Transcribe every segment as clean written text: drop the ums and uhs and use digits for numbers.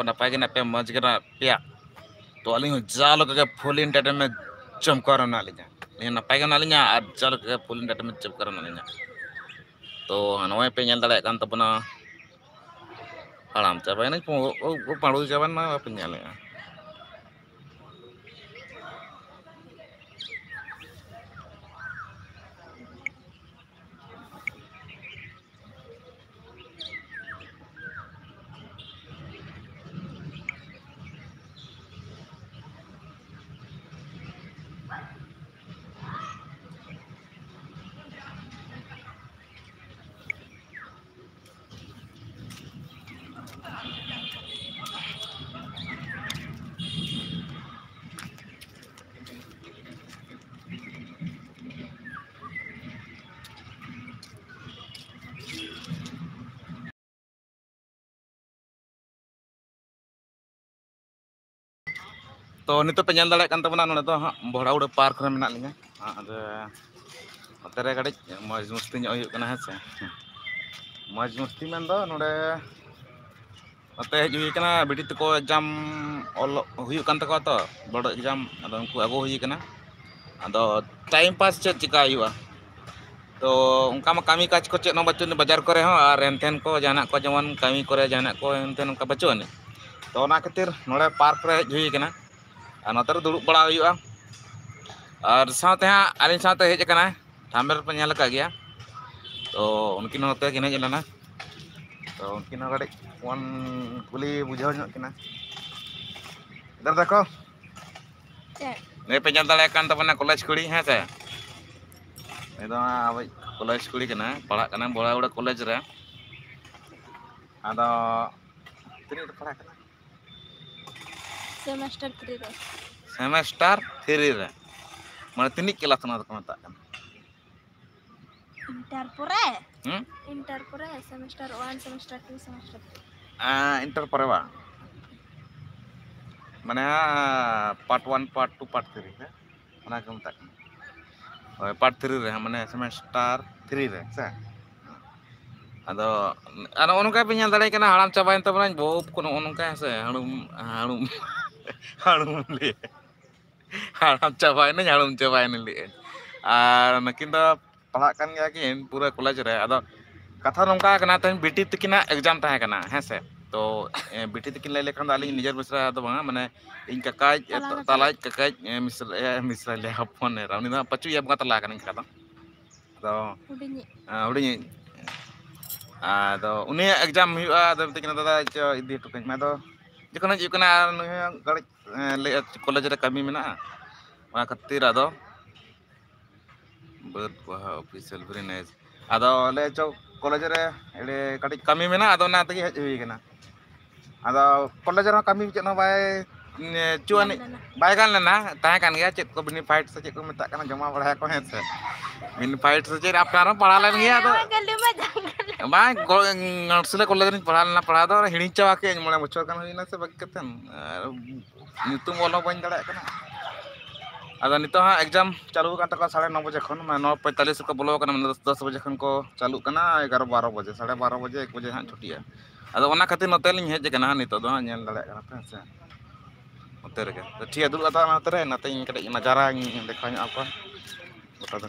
napai gina pe moj gina pia to aling jalo ke full entertainment chomkar na linya ni napai gina linya jalo ke full entertainment chomkar na linya to hanoi pe nyal dale kan tabuna halam chabai na ko paru jaban na apa nyale to nito pe nyal dale kan tabuna no to Bohra park re menak linya ada otare gadi moj musti nyok huyuk kana hese moj musti men do node ate hej kana bidi teko exam ol huyuk kan teko to bodo exam ado unku ago huyi kana ado time pass chet chika huyuga to unka ma kami kaj ko chet no bachun bazar kore ho ar enten ko janak ko jemon kami kore janak ko enten unka bachun to ona khatir node park re hej huyi kana anotar duduk bala huyuga ar saute ha alin saute hej kana tamer pe nyal ka gya to unkin hote kine jelana तो उनकी ना गड़े one Quli बुझाव nyok kina dar dako ne penyal dale kan tapana college kuri ha se edo abai college kuri kana pala kana bola udah college re ado tini pala kana semester 3 re semester 3 re mana tini kelas na ko mata kan inter pore semester 1 semester 2 semester 3 inter pore ba mana part 1 part 2 part 3 re mana ko mata kan part 3 re mana semester 3 re sa ado onongka pe nyal dale kana haram chabain tabana bob kono onongka se halum li haram chabain li ar nakin do pahak kan gya kin pura college re ado katha nongka kana ten biti tikina exam tahe kana hese to biti tikin lele kan ali nijer misra ado banga mane in kakaj talaj kakaj misra le hapon era uni da pachu ya banga tala kan kata ado hudinyi ado uni exam huyuga ado tikina dada cho idi tukaj ma do jikona jikona gari le college re kami mena ona khatir ado bird baha official very nice ado le cho college re ele kati kami mena ado na tegi hej hui kana ado college re kami chet no bay cuan bay kan lena tahe kan gya chet ko bini fight se chet ko meta kana jama bada ko hese bini fight se chet apnara padha len gya ado bay ngasle college re padha lena padha do hini chawa ke mole bochor kan huina se bak katen nitum olo bain dara kana ada nito ha exam चालू kan taka 9:30 बजे खन 9:45 को बोलो kana 10 बजे खन को चालू kana 11-12 बजे 12:30 बजे 1 बजे हां छुट्टी ado ona khatir note lin hej kana nito do nyel dale kana pe se note rege to thia dulu ata note re nate in kadek najara dekhanya apa kota do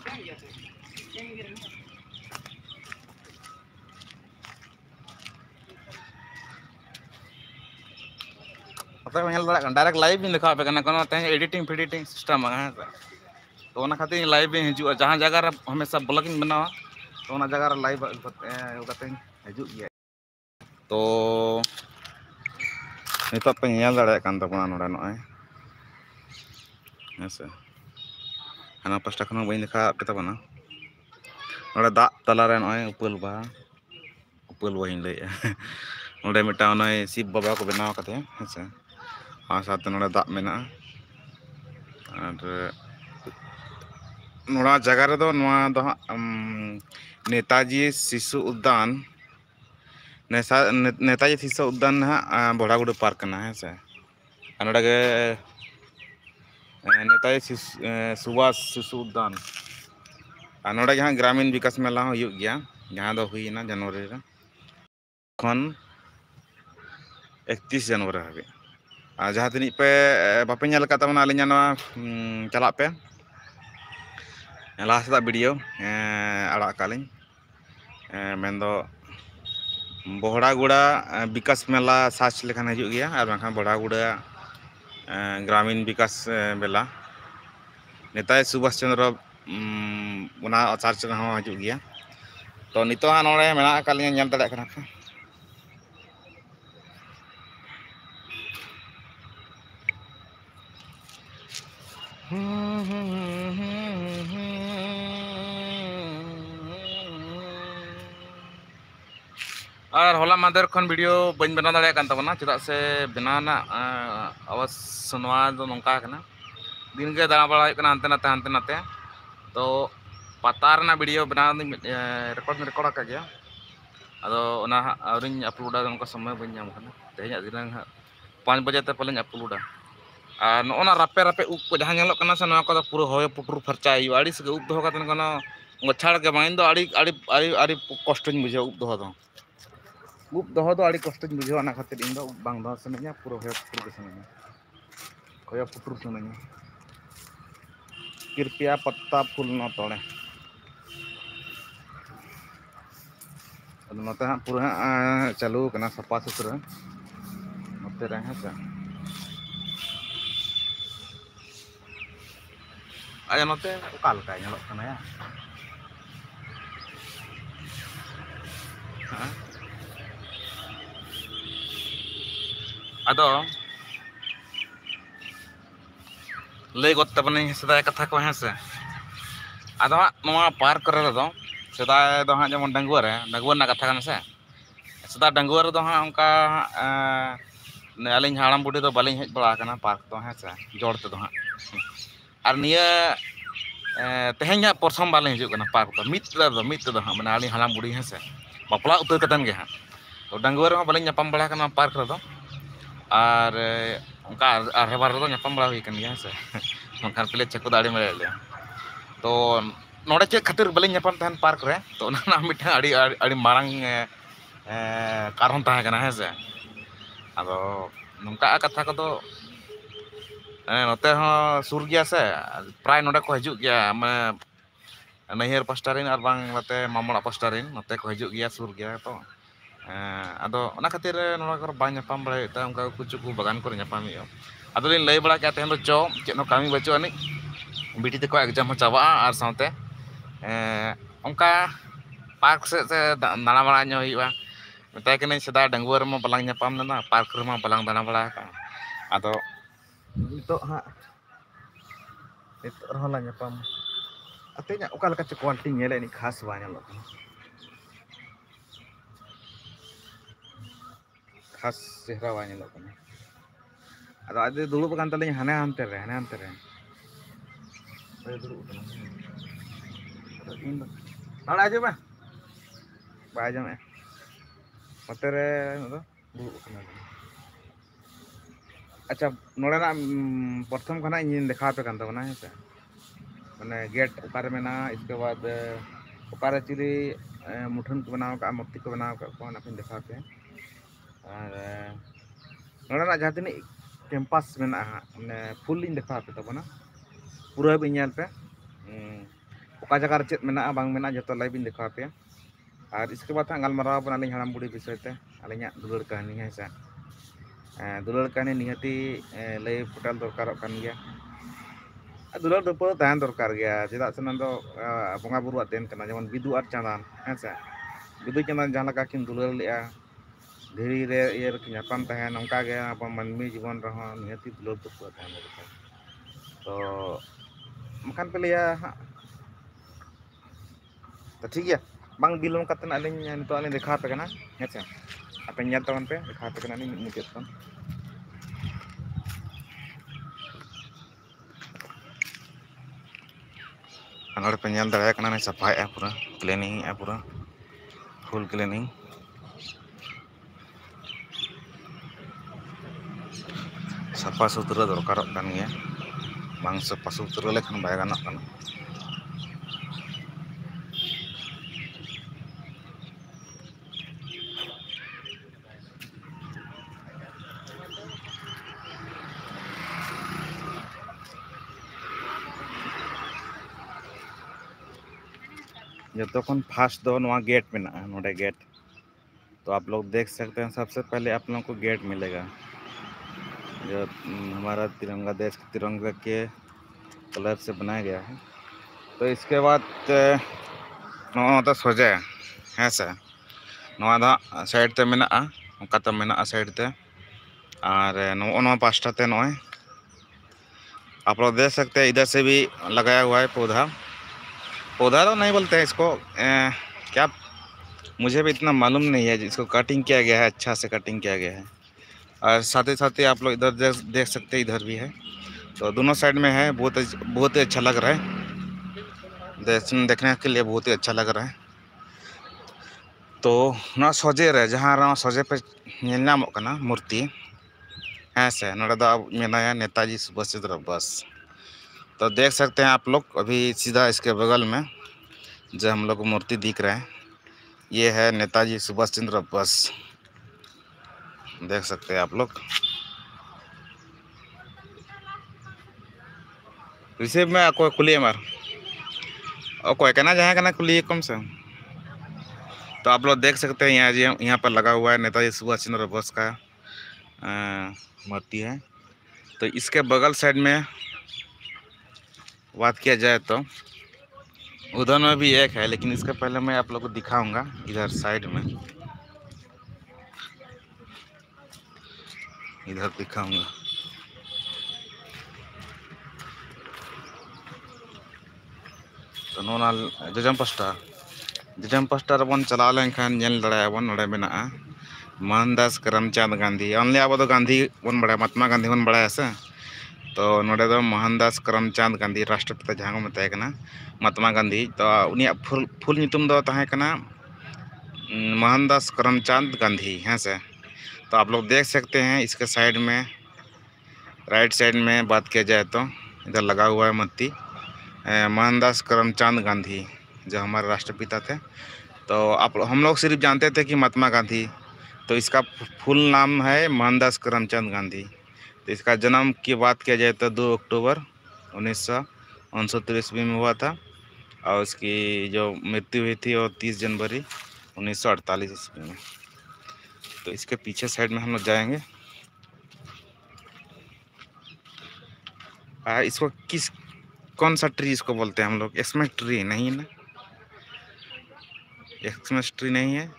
apa nyel dale kan direct live in dekha pe kana kono te editing system ha तो ओना खातिर live में हिजू जहां जगह रे हमेशा blogging बनावा तो ओना जगह रे लाइव कते हिजू गया तो नितो पे nyal dare kan tabona noda noy hese hana pasta khon bain dekha pe tabona noda da tala re noy upul ba hin lei node meta noy sip baba ko benaw kate hese sate noda da mena ar नोड़ा जगह रे दो नोआ दो नेताजी शिशु उद्यान नेताजी शिशु उद्यान हा बोढ़ागुड़ पार्क ना है से नोड़ा के नेताजी सुभाष शिशु उद्यान नोड़ा जहाँ ग्रामीण विकास मेला हो गया जहाँ दो हुई ना जनवरी रे खन 31 Januari habiz. Jahat ini pe bapak nyala kata mana alinya no calak pe. Last tak video arak kaleng. Mendo Bohraguda Bikas Mela search lekhan hajuk gaya ar bangkhan Bohraguda Gramin Bikas Bela Netai Subhash Chandra una search hon hajuk gaya. To nito han nore mena kalinya nyam dadak kana pe. Ar hola mader kon video bañ bena daᱲᱮᱭᱟᱜ kan tabana cedak se benana awas sunwa do nongka kana din ge dana bala huyuk kana hante nate to patar na video bena record akak ya ado ona aurin upload da nongka samay bañ nyam kana tehnya dinang 5 baje te paling upload no ona rape uk ko jahan nyalok kana sa noa ko puro hoy putur farcha yu ari se uk doho katen kono ngochar ge main do ari kostoñ bujhe uk doho do ᱩᱵ ᱫᱚᱦᱚ ᱫᱚ ᱟᱹᱰᱤ ᱠᱚᱥᱴᱚᱧ ᱵᱩᱡᱷᱟᱹᱣᱟ ᱚᱱᱟ ᱠᱷᱟᱹᱛᱤᱨ ᱤᱧ ᱫᱚ ᱩᱵ ᱵᱟᱝ ᱫᱚᱦᱚ ᱥᱟᱱᱟᱧᱟ ᱯᱩᱨᱟᱹ ᱦᱚᱭᱚ ᱯᱩᱴᱩᱨ ᱜᱮ ᱥᱟᱱᱟᱧᱟ ᱦᱚᱭᱚ ᱯᱩᱴᱩᱨ ᱥᱟᱱᱟᱧᱟ कृपया पत्ता फूल न तोड़े नोते हाँ पूरा चालू करना सफा सुथरा नोते रहे हैं से आया नोते काल का nyalok kana ya ado lay got tabani sedaya katha ko hese ado noa park kore do sedaya do ha jemon danguar na katha kana se sedaya danguar do ha onka ne alin haram budi do balin hej bala kana park do hese jor te do ha ar niya tehenya porsom balin hijuk kana park do mit do ha mane alin haram budi hese bapla utur katan ge ha to danguar ma balin nyapam bala kana park do ar onka arhebar do nyapam bala hui kan ge hese mangkan pile cek dadi mele to node cek khatir balin nyapam tahan park re to na mitha adi marang karon tahan kana hese ado nongka katha ko do note ho sur gya se pray node ko hijuk gya mane nahir pastarin ar bang late mamola pastarin note ko hijuk gya sur gya to ado ona khatir nora ko bang nyapam bala ta onka kuchuku bagan ko nyapam yo ado lin lay bala ka tehen do cho cek no kami bacho ani biti te ko exam chawa ar saute onka park se dana bala nyo hiwa metai kene seda danguar ma balang nyapam na park ma balang dana bala ka ado itu ha itu rola nyapam atenya oka leka cek quality nyele ni khas ba nyalo khas chehra ba nyalo kana ado ade dulu kan talinya hane hante re ayo dulu kana ado indo ala aja ba aja me matere no dulu kana अच्छा नोड़े ना प्रथम खाना इन देखा पे कांता बना है से मैंने गेट उकार में ना इसके बाद उकार चिली मुठन को बनाओ का मूर्ति को बनाओ का कौन अपन देखा पे और नोड़े ना जहाँ तक कैंपस में ना मैंने फुल इन देखा पे तो बना पूरा भी इंजन पे उका जगह चेत में ना बांग में ना जो तो लाइव इन देखा पे और इसके बाद अंगल मराव बना लिंग हराम बुढ़ी विषय ते अलिंग दुलर कहानी है से दुलर कहानी निहती लय पुटाल दरकार kan gya दुलर दपो तान दरकार गया चेदा से नंदो बंगा बुरु आतेन kana जेमन बिदु आर चांदान हेसे बिदु चांदान जहां लगा किन दुलर लेआ धीरे रे ये ᱧᱟᱯᱟᱢ ताहे नंका गे अपन मनमी जीवन रहो निहती दुलर दपो तान दरकार तो मखान पे लिया तो ठीक है bang bilong katen alin nito alin dekha pe kana heche apa nyat taman pe dekha pe kana ni mukit kan anor pe nyal dara kana ni safai pura cleaning pura full cleaning safa sutra dorkarok kan ya bang safa sutra lekhan bai ganok kana जो खन fast दो नवा gate में ना नोडे gate. तो आप लोग देख सकते हैं, सबसे पहले आप लोगों को गेट मिलेगा जो हमारा तिरंगा, देश के तिरंगा के कलर से बनाया गया है। तो इसके बाद नवा तो सोजे है से नवा दा साइड ते मेना ओका तो मेना साइड ते और नवा पास्टा ते नॉय आप लोग देख सकते हैं। इधर से भी लगाया हुआ है पौधा। पौधा तो नहीं बोलते हैं इसको, क्या मुझे भी इतना मालूम नहीं है। इसको कटिंग किया गया है, अच्छा से कटिंग किया गया है। और साथ ही आप लोग इधर देख सकते हैं, इधर भी है। तो दोनों साइड में है, बहुत ही अच्छा लग रहा है। देखने के लिए बहुत ही अच्छा लग रहा है। तो ना सोजे रहे जहाँ सोजे पे नामों मूर्ति है से नोड़े दो मेनाया नेताजी सुभाष चंद्र बोस। तो देख सकते हैं आप लोग, अभी सीधा इसके बगल में जो हम लोग को मूर्ति दिख रहा है, ये है नेताजी सुभाष चंद्र बोस। देख सकते हैं आप लोग। रिसीव में कोई कुली मार और कोई कहना जहाँ कुली कम से। तो आप लोग देख सकते हैं यहाँ पर लगा हुआ है नेताजी सुभाष चंद्र बोस का मूर्ति है। तो इसके बगल साइड में बात किया जाए तो उधर में भी एक है, लेकिन इसके पहले मैं आप लोग को दिखाऊंगा इधर साइड में, इधर दिखाऊंगा। तो नोना जजम पास्टा बन चला लेखान बन नोड़े मेना मोहनदास करमचंद गांधी। ओनली अब गांधी बन बड़ा, महात्मा गांधी बन बड़ा से। तो नोड़े दो मोहनदास करमचंद गांधी राष्ट्रपिता जहाँ को मताय कना महात्मा गांधी। तो उनिया फुल नितुम दो ताहे कना मोहनदास करमचंद गांधी है से। तो आप लोग देख सकते हैं इसके साइड में, राइट साइड में बात किया जाए तो इधर लगा हुआ है मूर्ति मोहनदास करमचंद गांधी जो हमारे राष्ट्रपिता थे। तो हम लोग सिर्फ जानते थे कि महात्मा गांधी। तो इसका फुल नाम है मोहनदास करमचंद गांधी। तो इसका जन्म की बात किया जाए तो 2 अक्टूबर 1969 ईस्वी में हुआ था और उसकी जो मृत्यु हुई थी वो 30 जनवरी 1948 ईस्वी में। तो इसके पीछे साइड में हम लोग जाएंगे। इसको कौन सा ट्री इसको बोलते हैं हम लोग? एक्समस ट्री नहीं है ना, एक्समस ट्री नहीं है।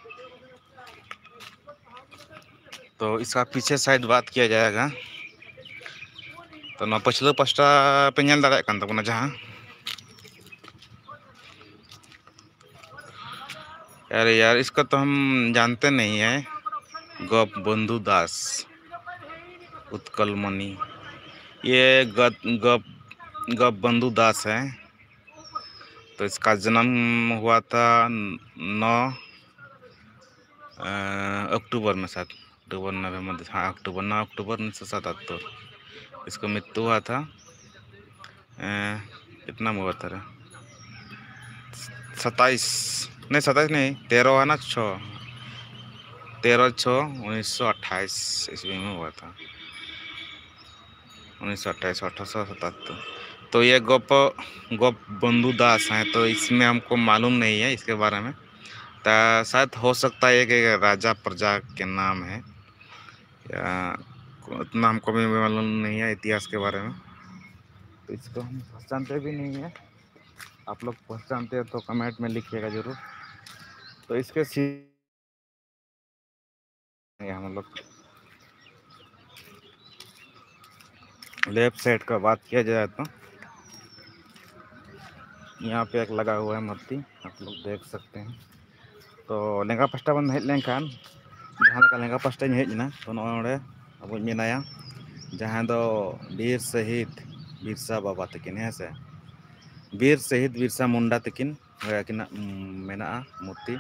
तो इसका पीछे साइड बात किया जाएगा तो ना पछले पास्टा पे नेल दाड़ा कान तबना जहाँ अरे यार इसको तो हम जानते नहीं है। गोप बंधु दास उत्कल मणि, ये गप बंधु दास है। तो इसका जन्म हुआ था 9 अक्टूबर में, शायद अक्टूबर नवंबर, हाँ अक्टूबर 9 अक्टूबर 1977। इसको मृत्यु हुआ था कितना में हुआ था 27 नहीं 13 है ना 13/6/1928 ईस्वी में हुआ था 1928 1877। तो ये गोप बंधु दास हैं। तो इसमें हमको मालूम नहीं है इसके बारे में। तो शायद हो सकता है कि राजा प्रजा के नाम है, या उतना हमको भी मालूम नहीं है इतिहास के बारे में। तो इसको हम पहचानते भी नहीं है। आप लोग पहचानते हैं तो कमेंट में लिखिएगा जरूर। तो इसके हम लोग लेफ्ट साइड का बात किया जाए तो यहाँ पे एक लगा हुआ है मूर्ति, आप लोग देख सकते हैं। तो लेंगा पास्टा बन हेज लेखान जहाँ लेंगा पास्टा हेजना तो नोड़े अब मेनाया जहाँ दो वीर शहीद बिरसा बाबा तकिन है से, वीर शहीद बिरसा मुंडा तकिन मेना मूर्ति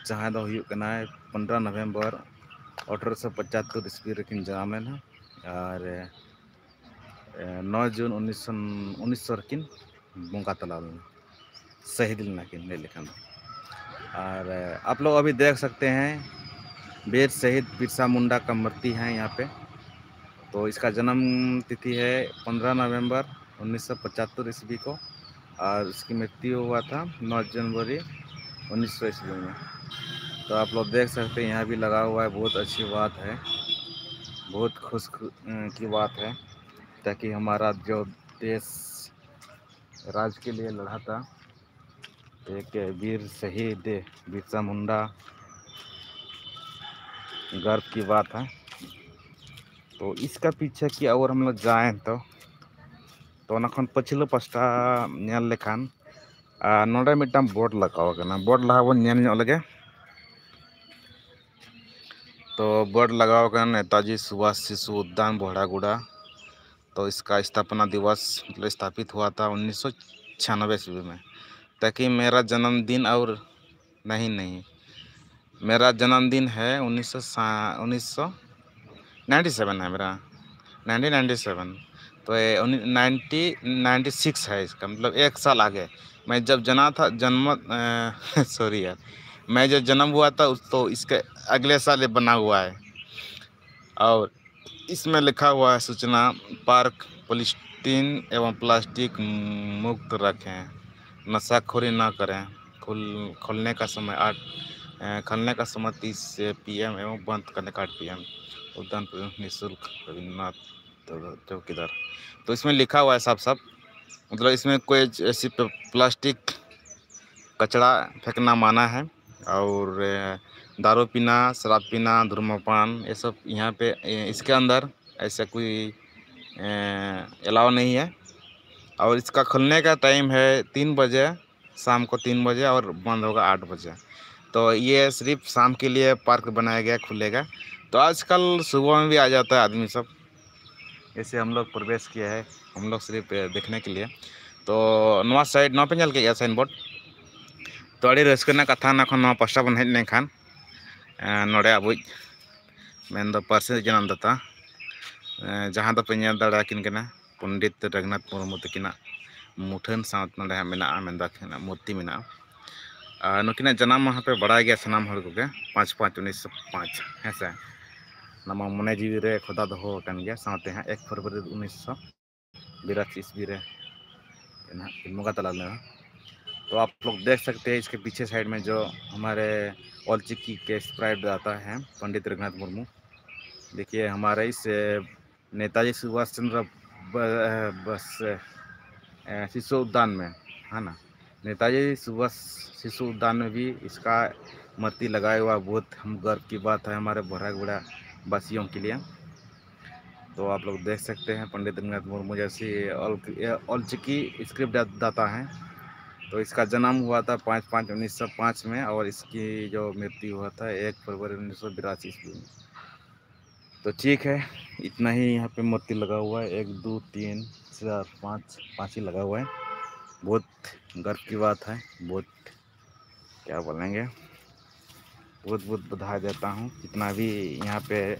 जहाँ दो 15 नवंबर 1875 ईस्वी रेकिन जन्म लेना और 9 जून 1900 रेकिन बंगा तला शहीद लेना किन ले लेखन। और आप लोग अभी देख सकते हैं वीर शहीद बिरसा मुंडा का मूर्ति है यहाँ पे। तो इसका जन्म तिथि है 15 नवंबर 1975 ईस्वी को और उसकी मृत्यु हुआ था 9 जनवरी 1900 ईस्वी में। तो आप लोग देख सकते हैं यहाँ भी लगा हुआ है। बहुत अच्छी बात है, बहुत खुश की बात है, ताकि हमारा जो देश राज के लिए लड़ा था, एक वीर शहीद बिरसा मुंडा, गर्व की बात है। तो इसका पीछे की और हम लोग जाएं तो खन पछिला पास्टा नेल लेखान नोडे मिटम बोर्ड लगाव कना। बोर्ड लगा बन नेल ᱧᱚᱜ लगे। तो बोर्ड लगाव कना नेताजी सुभाष शिशु उद्यान बोहड़ागुड़ा। तो इसका स्थापना दिवस मतलब स्थापित हुआ था 1996 ईस्वी में, ताकि मेरा जन्मदिन और नहीं मेरा जन्मदिन है 1997 है मेरा, 1997। तो 1996 है इसका मतलब 1 साल आगे। मैं जब सॉरी यार, मैं जब जन्म हुआ था तो इसके अगले साल ये बना हुआ है। और इसमें लिखा हुआ है सूचना, पार्क पॉलीथीन एवं प्लास्टिक मुक्त रखें, नशाखोरी ना करें, खोलने का समय 30 PM एवं बंद करने का 8 PM। उद्यान निःशुल्क रविन्द्रनाथ चौकीदार। तो इसमें लिखा हुआ है साफ मतलब इसमें कोई ऐसी प्लास्टिक कचरा फेंकना माना है। और दारू पीना, शराब पीना, धूम्रपान, ये सब यहाँ पे इसके अंदर ऐसा कोई अलाउ नहीं है। और इसका खुलने का टाइम है 3 बजे, शाम को 3 बजे, और बंद होगा 8 बजे। तो ये सिर्फ शाम के लिए पार्क बनाया गया, खुलेगा। तो आजकल सुबह में भी आ जाता है आदमी सब। ऐसे हम लोग प्रवेश किया है, हम लोग सिर्फ देखने के लिए। तो नवा साइड नवा पे ñel के साइन बोर्ड। तो अड़ी रस्कना कथा ना खन पास्टा बन हेज लेखान नोडे अबुज मेन दो पार्सी जन्मदाता जहाँ दो पे ñel दाड़ा किन कना पंडित रघुनाथ मुर्मू तकिना मुठन साथ नोडे मेना मेंदा खना मूर्ति मेना। नुकिना जन्म माह पे बड़ा गया सनाम हर को 5/5/1905 है से नमा मने जीवी रे खुदा दहो कन गया साथे हैं 1 फरवरी 1982 ईस्वी रे मुगा तला में। तो आप लोग देख सकते हैं इसके पीछे साइड में जो हमारे ऑलचिकी के स्प्राइट आता है पंडित रघुनाथ मुर्मू। देखिए हमारे इस नेताजी सुभाष चंद्र बस शिशु उद्यान में है ना, नेताजी सुभाष शिशु उद्यान में भी इसका मूर्ति लगाया हुआ। बहुत हम गर्व की बात है हमारे बोहड़ागुड़ा वासियों के लिए। तो आप लोग देख सकते हैं पंडित रघुनाथ मुर्मू जैसी ऑलचिकी स्क्रिप्ट दाता हैं। तो इसका जन्म हुआ था 5/5/1905 में, और इसकी जो मृत्यु हुआ था 1 फरवरी 1982 ईस्वी में। तो ठीक है, इतना ही यहाँ पे मूर्ति लगा हुआ है। 1 2 3 4 5 ही लगा हुआ है। बहुत गर्व की बात है, बहुत क्या बोलेंगे, बहुत बधाई देता हूँ जितना भी यहाँ पे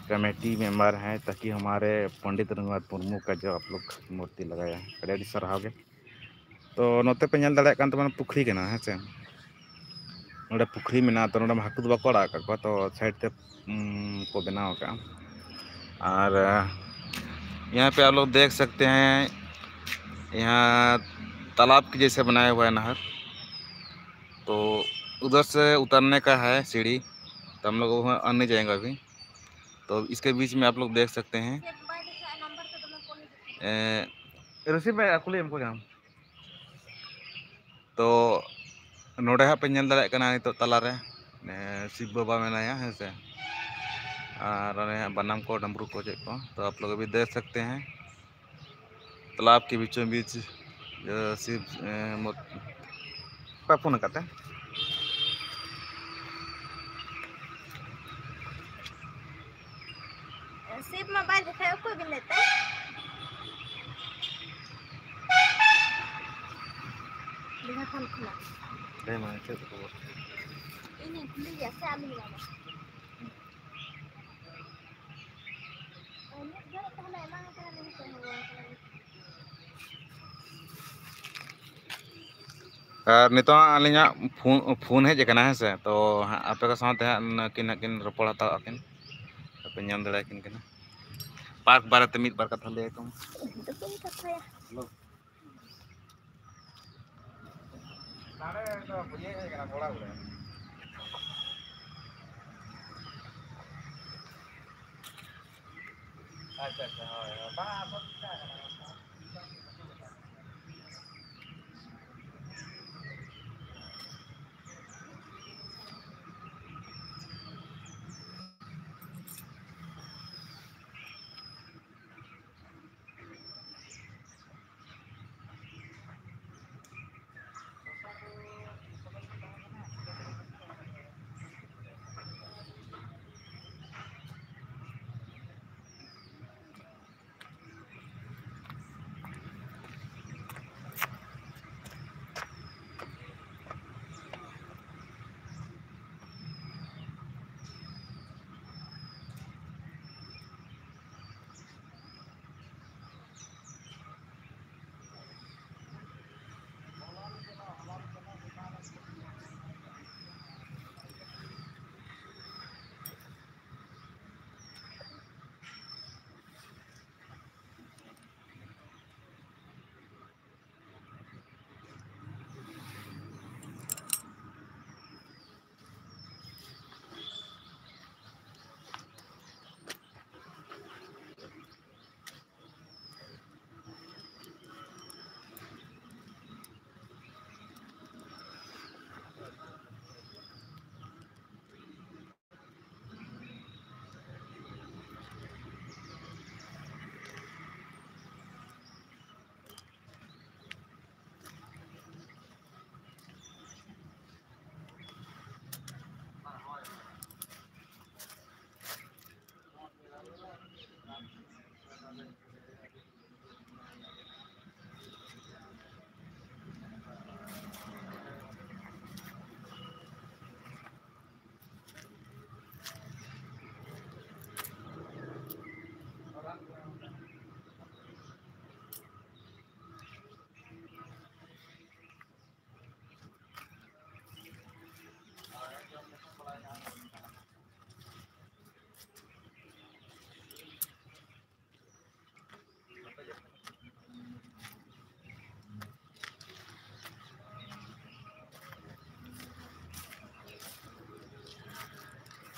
कमेटी मेंबर हैं, ताकि हमारे पंडित रघुनाथ मुर्मू का जो आप लोग मूर्ति लगाया है अड़ी सराहाव गे। तो नोते पे ñel दाड़ा कान तमाने पुखरी कना है से नोडे पुखरी मेना। तो नोडे हाकु दो बाको अड़ा का तो साइड ते को बनाव का। और यहाँ पे आप लोग देख सकते हैं, यहाँ तालाब के जैसे बनाया हुआ है नहर। तो उधर से उतरने का है सीढ़ी, तो हम लोग वहाँ आने जाएंगे अभी। तो इसके बीच में आप लोग देख सकते हैं रसीद में अकुले हमको जाम। तो नोडे हाँ पे ñel दाड़ा कना नितो तला रे शिव बाबा मेनाया है से, और बनाम को डमरू को चेक को। तो आप लोग अभी देख सकते हैं तालाब के बीचों बीच शिव फोन करते हैं। शिव मोबाइल दिखाओ कोई भी लेता है बिना फोन खुला दे माने से तो ini खुली जैसे आमी लगा ini घर तो हमें मांग कर नहीं चाहिए। नितो अलिंगा फोन हेज कना है से। तो आपे का साथ किन रपड़ हता अकिन आपे ñam दाड़ा किन कना पार्क बारे ते मित बार कथा ले कम। नारे तो ये है क्या बोला बोले अच्छा अच्छा हाँ बाहर सब क्या है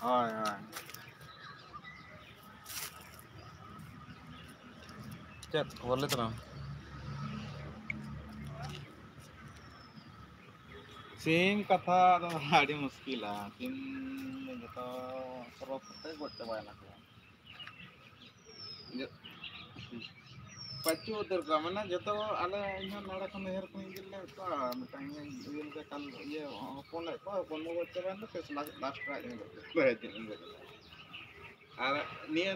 हाँ हाँ चल बोले तो ना सिम कथा तो आड़ी मुश्किल है सिम जो सर्व करते गोट चाबाय ना पच्चू उतर का मैंने जो तो आले यहाँ नारा को नहर को इंगिल ले तो मिटांग ये लोग कल ये फोन ले फोन में गोट चाबाय ना फिर लास्ट राइड में गोट है जिन और निया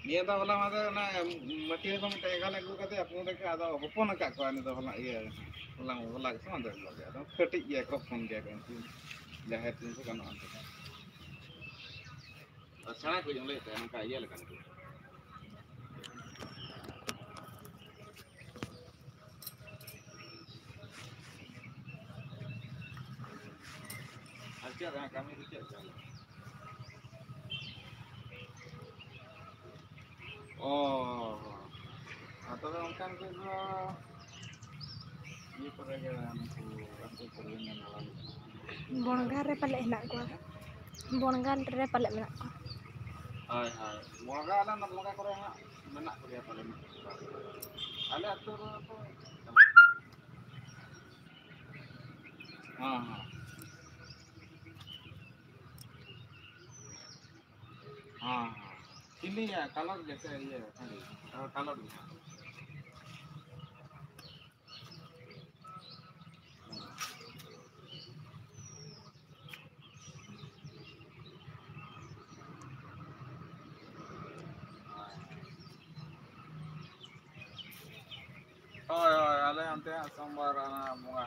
निया तो वाला मारे ना मटीरियल को मिटांग का लगू करते अपने देखे आधा होपन का को आने तो वाला ये वाला समझ गया तो कटी ये को फोन गया kan जहाँ तीन सौ kan sana ko yung late ang kaya lang kan Ajar yang kami rujak jalan. Oh, atau orang kan ke ini perayaan aku perayaan malam. Bongar re pale henak ko. Bongar re pale menak ko. Hai hai. Moga ala nak moga korang menak kerja paling. Ala atur apa? हाँ हाँ हाँ ini ya kalau biasa ya kalau oh ya ada yang teh sambar anak bunga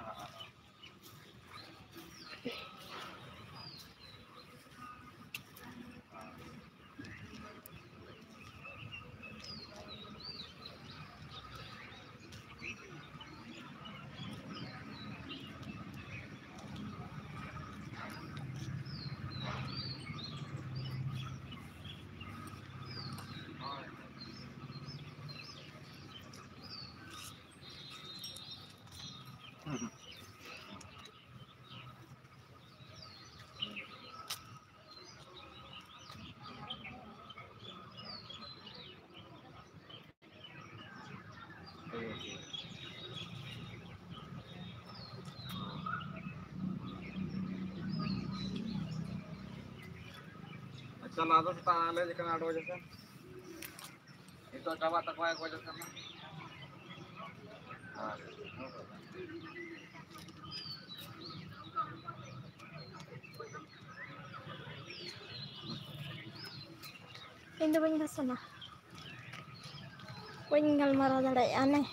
अच्छा ना तो ताले लेकिन 8 बजे से itu coba tak kau aja sama. Ini tuh banyak sana. Tinggal marah dari aneh.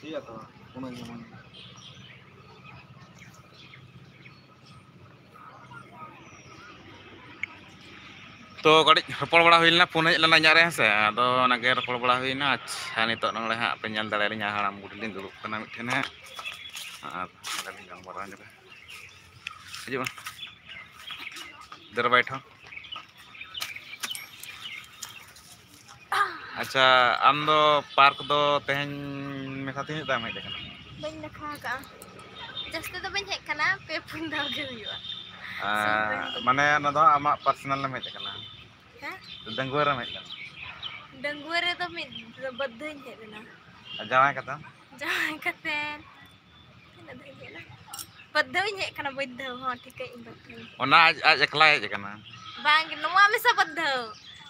Iya tuh, punya nyaman. तो कड़ी रपड़ बड़ा हुई फोन हज लेना इᱧरे से अदो नागे रपड़ बड़ा हुईना अच्छा नितो नले हाँ पे नेल दाड़े लिᱧ हाड़ाम बुढ़ी लिᱧ दुड़ुब कना मिठेन है आर लिᱧ गलमाराव ᱧᱚᱜᱟ हिजुग मा दर बैठो अच्छा आम दो पार्क दो तेहन मेखा तीन दाम हज कना Banyak देखा का जस्ते तो banyak kana पे पुन दाव गे हुआ माने ना दो आमा पर्सनल में हज कना डंगुर में हज कना डंगुर रे तो मिद बद्ध ही है ना जावाय कते बद्ध ही है कना बद्ध हां ठीक है बद्ध ओना आज एकला हज कना बांग नवा में सब बद्ध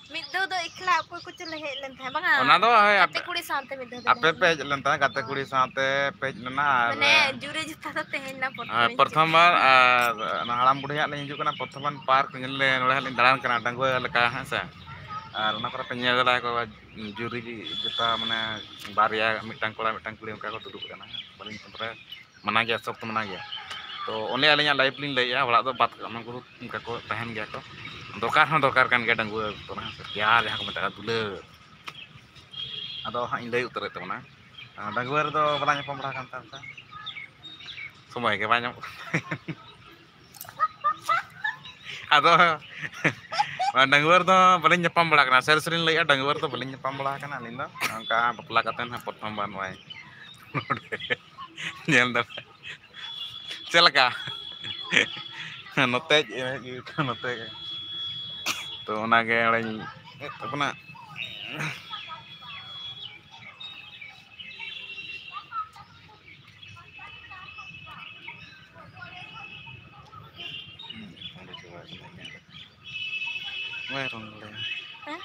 मिद दो एकला कोई कुछ ले हे लन था बांगा ओना दो है कते कुड़ी साथे मिद दो आपे पे हज लन था कते कुड़ी साथे पे लेना माने जुरे जुता तो तेहन ना प्रथम बार हाड़ाम बुढ़ी ले हिजू कना प्रथम बार पार्क ले नोड़े ले दाड़ान कना डंगुआ लेका है से और ओना करे पे नेल दा को जुरी जुता माने बारिया मिटांग कोड़ा मिटांग कुड़ी उनका को दुदुब कना बलिन तंत्रे मना गया सब तो मना गया तो ओने अलिया लाइव लिंग लैया बड़ा दो बात मन गुरु उनका को तहन गया को दरकार कान गया डंगुआ तो ना प्यार जहां को मता दुले अदो हां इन लay उतरे तो ना डंगुआ रे दो बला ñapam बड़ा कान ता समय के बाय अदो डंगुआ दो बलिन ñapam बड़ा कना सर सरिन लैया डंगुआ तो बलिन ñapam बड़ा कना लिन दो अंका बपला कतेन हा प्रथम बार नय नेल दा चलका नोते नोते तो ओनागे ओड़ेन अपना Merong boleh. Hah?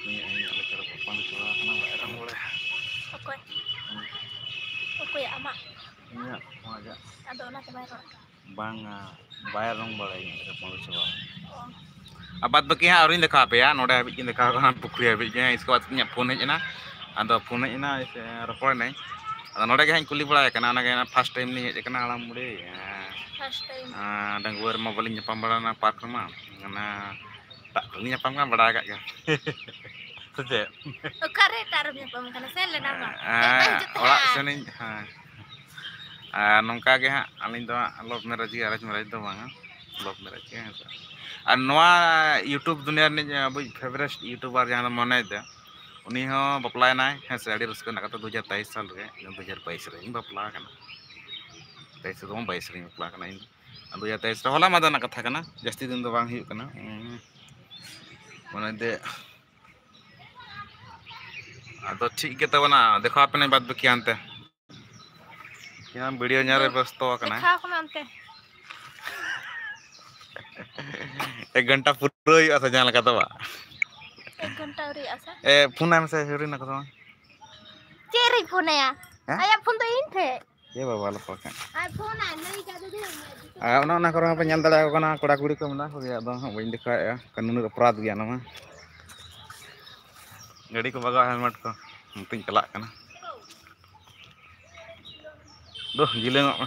Ini ada cara pandu coba kena merong boleh. Oke ya ama. Iya, mau aja. Ada ona ke bayar. Banga, bayar dong boleh ini ada pandu coba. Abat beki ha aurin dekha pe ya, node habikin dekha kan pukri habiknya isko bat nya phone hejna. Ado phone hejna report nai. Ado node ge hain kuli bala kana na ge first time ni hej kana alam mude. First time. Dangguar ma boleh nyapam bala na park ma. Ngana tak boleh nyapam kan bada agak kan. Sejak. Kare taruh nyapam kana sel nama. Orak sini nongka ge ha alin do love marriage ge arrange marriage do bang love marriage ge আর নোয়া YouTube দুনিয়ার নি Abu favourite YouTuber জানা মনে দে উনি হ বপলায় নাই হ্যাঁ আড়ি রস্ক না কত 2023 সাল রে 2022 রে ইন বপলা কানা 23 do 22 রে বপলা কানা ইন 2023 রে হলা মাদা না কথা কানা জাস্তি দিন do bang হুᱭᱩᱜ কানা মনে দে আদো ঠিক গে তবনা দেখো আপনি বাদ বাকি আনতে क्या वीडियो न्यारे व्यस्त कना देखा को अंते 1 घंटा पूरा हुई आसा जान लगा तो 1 घंटा रे आसा फोन में से हरी ना को चेरी फोन या आया फोन तो इन थे ये बाबा ला पका आ फोन आ नहीं का दे ओना ओना करो पे ñal दड़ा कोना कोड़ा कुड़ी को मना हो गया दो बइन देखा कानून अपराध गया ना गाड़ी को बगा हेलमेट को मुतिन चला कना दो गिले ngok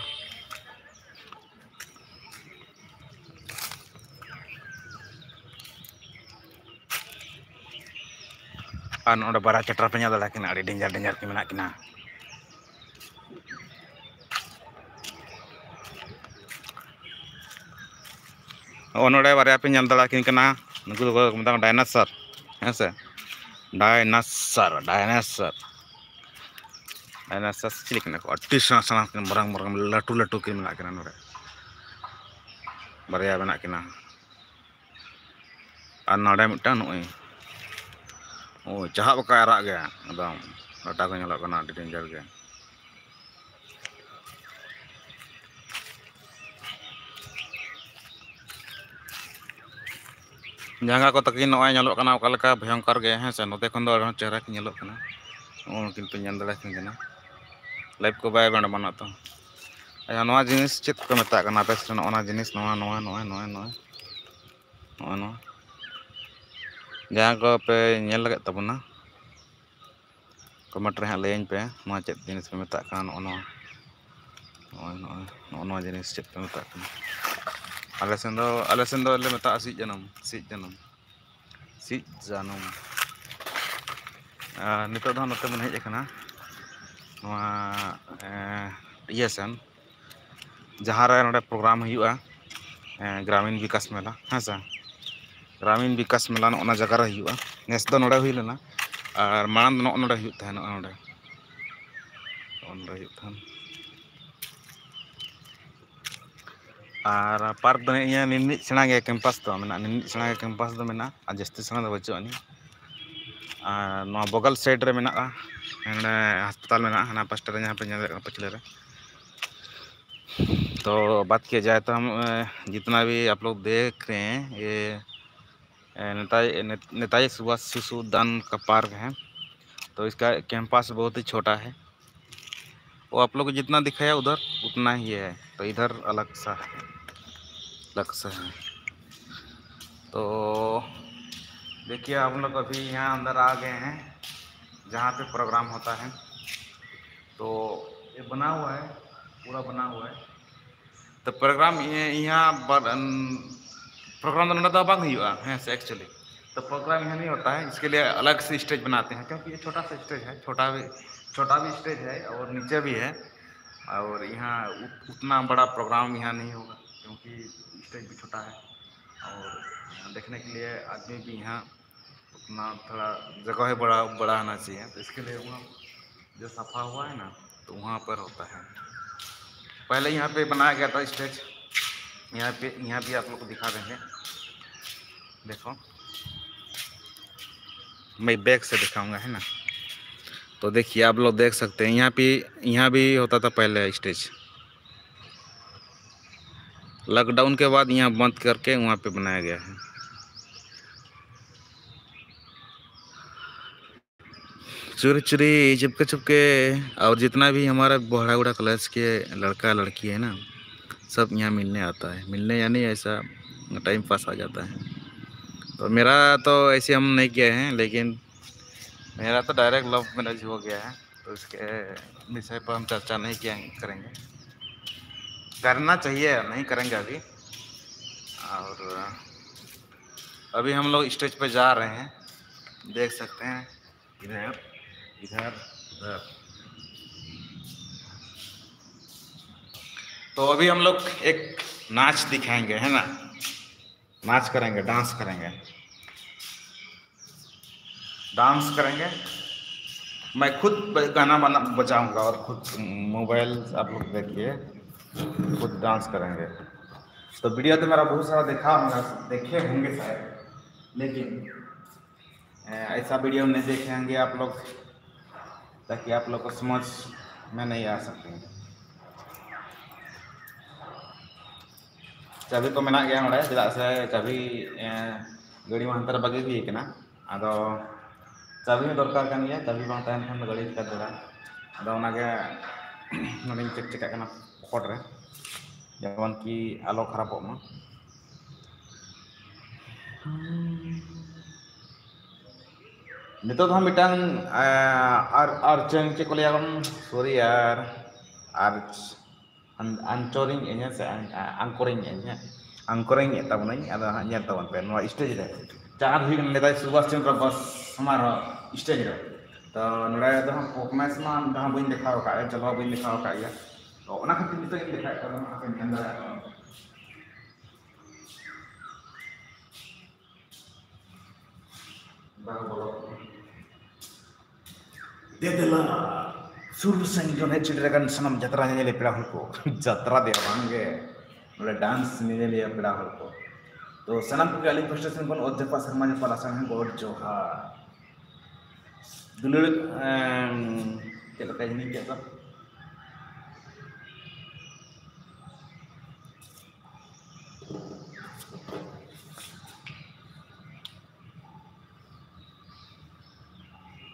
an udah bara cetra penya dala kina adi denjar ki menak kina onode bare pe ñal dala kin kana nuku ko mata dinosaur hese dinosaur cilik na ko artis sana kan barang latu kin menak kina nore bare ya menak kina और नोड़े मिट्टा नुई ओ चाहा बका राग गया एकदम data को ñelok kana danger गया जंगा को तकिन नोय ñelok kana ओका लेका भयंकर गया है से नोते खन दो चेहरा की ñelok kana ओ किंतु ñel दड़ा किन kana लाइव को बाय बंड बना तो नवा जिनिस चेत को मेता kana पे से नवा जिनिस नवा नवा नवा नवा नवा नवा जहां को पे ñel लगे तबना कमेंट रे लैन पे नवा चेत जिनिस पे मेता kana नवा जिनिस चेत पे मेता kana आले ले मेता सीज जनम नितो दो नते मन हेज kana नवा इया सन जहां रे नोडे प्रोग्राम हुआ ग्रामीण विकास मेला हाँ सा ग्रामीण विकास मेला ना जगह रे हुआ नेस दो नोडे हुई लेना और मांग नोडे हुई था नोडे और पार्क दो इया निन्नी सेना गे कैंपस दो मेना निन्नी सेना गे कैंपस दो मेना आ जस्ती सेना दो बच्चो अनि नवा बगल साइड रे मेना अस्पताल मेना हना पास्टर रे यहां पे ñel पछले रे तो बात किया जाए तो हम जितना भी आप लोग देख रहे हैं ये नेताजी सुभाष शिशु उद्यान का पार्क है। तो इसका कैंपस बहुत ही छोटा है वो आप लोग को जितना दिखाया उधर उतना ही है तो इधर अलग सा है। तो देखिए हम लोग अभी यहाँ अंदर आ गए हैं जहाँ पे प्रोग्राम होता है। तो ये बना हुआ है पूरा बना हुआ है तो प्रोग्राम यहाँ प्रोग्राम तो नोड़ा बांग हुआ है एक्चुअली तो प्रोग्राम यहाँ नहीं होता है इसके लिए अलग से स्टेज बनाते हैं क्योंकि ये छोटा सा स्टेज है छोटा भी स्टेज है और नीचे भी है और यहाँ उतना बड़ा प्रोग्राम यहाँ नहीं होगा क्योंकि स्टेज भी छोटा है और देखने के लिए आदमी भी यहाँ उतना थोड़ा जगह है बड़ा होना चाहिए तो इसके लिए वहाँ जो सफा हुआ है ना तो वहाँ पर होता है। पहले यहाँ पे बनाया गया था स्टेज यहाँ भी आप लोग को दिखा देंगे। देखो मैं बैक से दिखाऊंगा है ना तो देखिए आप लोग देख सकते हैं यहाँ भी होता था पहले स्टेज लॉकडाउन के बाद यहाँ बंद करके वहाँ पे बनाया गया है। चोरी चोरी चिपके चिपके और जितना भी हमारा बड़ा बड़ा क्लास के लड़का लड़की है ना सब यहाँ मिलने आता है मिलने यानी ऐसा टाइम पास आ जाता है। तो मेरा तो ऐसे हम नहीं किए हैं लेकिन मेरा तो डायरेक्ट लव मैरिज हो गया है तो इसके विषय पर हम चर्चा नहीं करेंगे करना चाहिए नहीं करेंगे अभी। और अभी हम लोग स्टेज पे जा रहे हैं देख सकते हैं इधर तो अभी हम लोग एक नाच दिखाएंगे है ना नाच करेंगे डांस करेंगे मैं खुद गाना बजाऊंगा और खुद मोबाइल आप लोग देखिए खुद डांस करेंगे। तो वीडियो तो मेरा बहुत सारा देखे होंगे शायद लेकिन ऐसा वीडियो नहीं देखे होंगे आप लोग ताकि आप लोग को समझ में नहीं आ सकते। चाबी को मेना गया नोड़े चेदा से चाबी गाड़ी में हंतर बगे भी कना आदो चाबी में दरकार कान गया चाबी बांग तहन खान गाड़ी चिका दरा आदो ओनागे नोड़े चेक चेक कना पॉकेट रे जेमन कि आलो खराबो मा नितो हम मिटांग चे को लिया सॉरी यार अंचोरिंग एने से अंकोरिंग तबनई आदो हां तबन पे नोआ स्टेज रे चार हुई नेताजी सुभाष चंद्र बोस समारोह स्टेज रे तो नोड़े दो हम परफॉर्मेंस मा जहां बइन दिखाओ का चलो बइन दिखाओ का या तो ओना खातिर नितो इन दिखाय कर आपन ध्यान दरा बारो बोलो देदेला सुरु संग जोने चिड़रगन सनम जतरा नेले पेड़ा हल को जतरा दे बांगे नोड़े डांस नेले पेड़ा हल को तो सनाम को अली प्रेस्टेशन बन और जपा शर्मा जपा लासान है गॉड जोहार दुलड़ चल का जनी के तो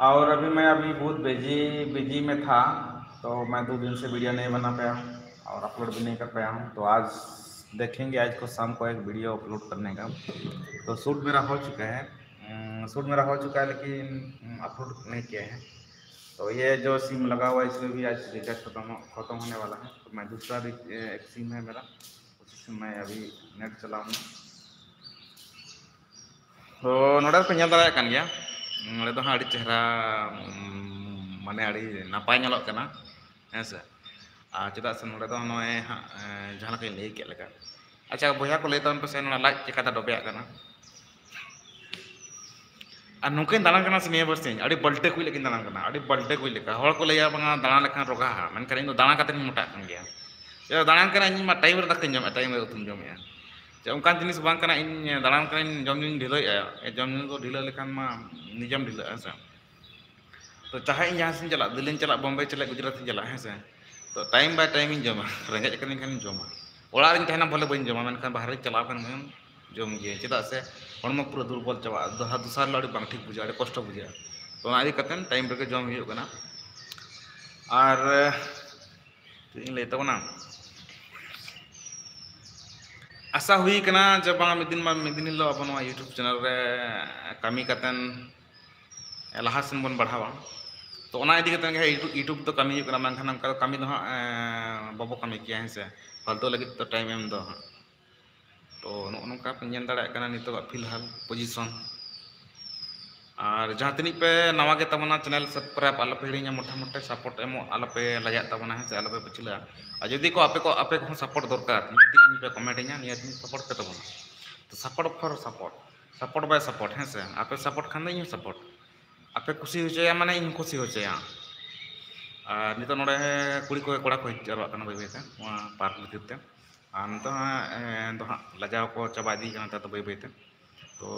और अभी मैं बहुत बिजी में था, तो मैं 2 दिन से वीडियो नहीं बना पाया हूँ और अपलोड भी नहीं कर पाया हूँ। तो आज देखेंगे, आज को शाम को एक वीडियो अपलोड करने का। तो शूट मेरा हो चुका है, लेकिन अपलोड नहीं किया है। तो ये जो सिम लगा हुआ है इसमें भी आज रिचार्ज खत्म होने वाला है। तो मैं दूसरा एक सिम है मेरा, उसी से मैं अभी नेट चलाऊँगा। तो नोडे पे ñel दाड़ा kan गया नोडे तो हाँ अड़ी चेहरा माने अड़ी नापाय ñelok kana हेसे चेदा से नोडे तो नोए हाँ जहाँ लगे लई के लगा। अच्छा बोया को लई तन पे से नोना लाज चिकाता डोबे kana और नुकिन दालान kana से निया बरसिन अड़ी बल्टे कुई लेकिन दालान kana अड़ी बल्टे कुई लेका हर को लैया बंगा दालान लेखान रोगा हा मेनखान इन दालान काते मोटा kan गया या दालान kana इन मा टाइम रे दाकिन जम टाइम रे उतुम जम या उनकान जिनिस बांग kana इन दालान kana इन जम इन ढिलो जम इन को ढिलो लेखान मा निजम ढिलो है। तो चाहे इन जहाँ से चला दिल्ली चला बॉम्बे चला गुजरात चला है से तो टाइम बाय टाइम इन जमा रेंगे कन खान जमा ओड़ा इन तहना भले बन जमा मेनखान बाहर चला kan जम गे चेदा से हड़म पूरा दुर्बल चाबा दूसरा लड़ी बांग ठीक बुझा अड़े कष्ट बुझा। तो आदि कतन टाइम रे जम हुई कना और इन ले तबना आशा हुई कना जब बांग मिद दिन लो अपन यूट्यूब चैनल रे कमी कतन लाहा सेन बन बढ़ावा। तो ओना इदी कतन के यूट्यूब तो कमी हुई कना मेनखान हमका कमी दो बाबो कमी किया है से फालतू लगे तो टाइम एम दो। तो नोका पे ñel दाड़ा कना नितो फिलहाल पोजीशन और जहाँ तनिक पे नवा के तबना चैनल सब्सक्राइब आलो पे हिड़िया मोटा मोटे सपोर्ट एमो आलो पे लजा तबना है से आलो पे पछिला और जदी को आपे को सपोर्ट दरकार जदी इन पे कमेंट nya निया दिन सपोर्ट पे तबना। तो support for support bye support है से आपे सपोर्ट खान इन सपोर्ट आपे खुशी होचया माने इन खुशी होचया। और नितो नोडे कुड़ी को कोड़ा को जरवा कना बई बईते पार्क भीतर और नितो तो हाँ लजाव को चाबा दी कना तो बई बईते। तो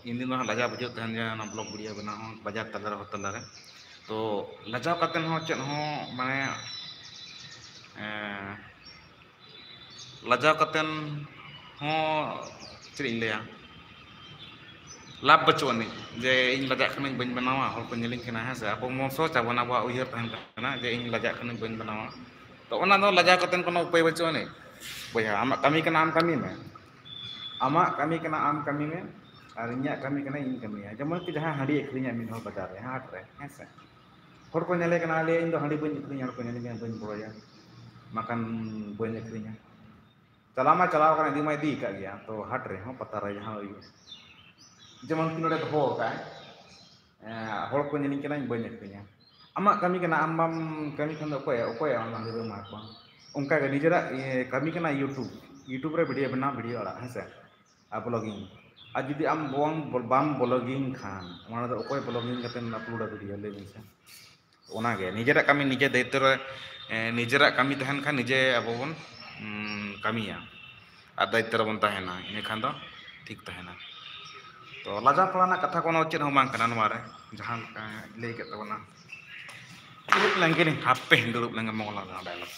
इन दिन लजा बुझे तहन ना ब्लॉग वीडियो बना हो बाजार तलारे तो लजाव कतन हो चेद हो माने लजाव कतन हो चेद इन लया लाभ बचो नहीं जे इन लजा खन बन बनावा हर को नेलिंग कना है से अब मोसो चाबना बा उयहर तहन कना जे इन लजा खन बन बनावा। तो ओना दो लजा कतन कोनो उपाय बचो नहीं बोया आम कमी कना आम कमी में आमा कमी कना आम कमी में और इन कमी कना इन कमी है। जमन कि जहाँ हाड़ी अखरिया मिन हो बाजार रे हाट रे है से हर को नेले कना ले इन दो हाड़ी बन अखरिया हर को नेले बन बड़ोया मकान बन अखरिया चलामा चलाव कना दी मा दी का गया। तो हाट रे हो पता रे जहाँ हुई जमन कि नोडे हो का हर को नेलिंग कना बन अखरिया आमा कमी कना आम बाम कमी खान दो ओकोय ऑनलाइन रे मा को उनका के निजरा कमी कना यूट्यूब रे वीडियो बना वीडियो अड़ा है से ब्लॉगिंग और जुदी आम बाम ब्लॉगिंग खान ओना दो ओकोय ब्लॉगिंग कते अपलोड वीडियो ले से ओना गे निजरा कमी निजे दायित्व रे निजरा कमी तहन खान निजे अब बन कमिया और दायित्व रे बन तहना इन खान दो ठीक तहना। तो लजा पड़ाना कथा कोनो चेद हो बांग कना नोवा रे जहां ले के तबना दुरुब लंगे नि हापे दुरुब लंगे मोला डायलॉग।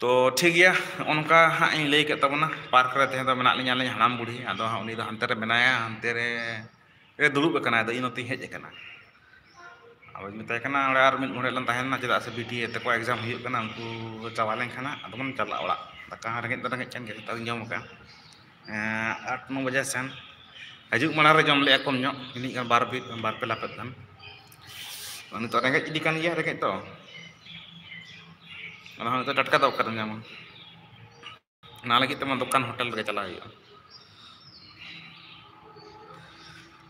तो ठीक गया उनका हाँ इन लई के तबना पार्क रे तहे दो मेना लिया ले हनाम बुढ़ी आदो हाँ उनी दो हंते रे मेनाया हंते रे दुरुब कना दो इनोती हेज कना अब मिताय कना ओड़े आर मिद घोड़े लन तहना चेदा से बीटी ते को एग्जाम हुई कना उनको चावा लेन खाना अदो मन चला ओड़ा दाका रेंगे चन के ताऊ जम का 8-9 बजे सेन हजुक माना रे जम ले कम ᱧᱚᱜ इनी बार पे लापत kan नितो रेंगे इदी kan गया रेंगे तो ना तो टटका दो कर जाम ना लगी तो दुकान होटल रे चला हुई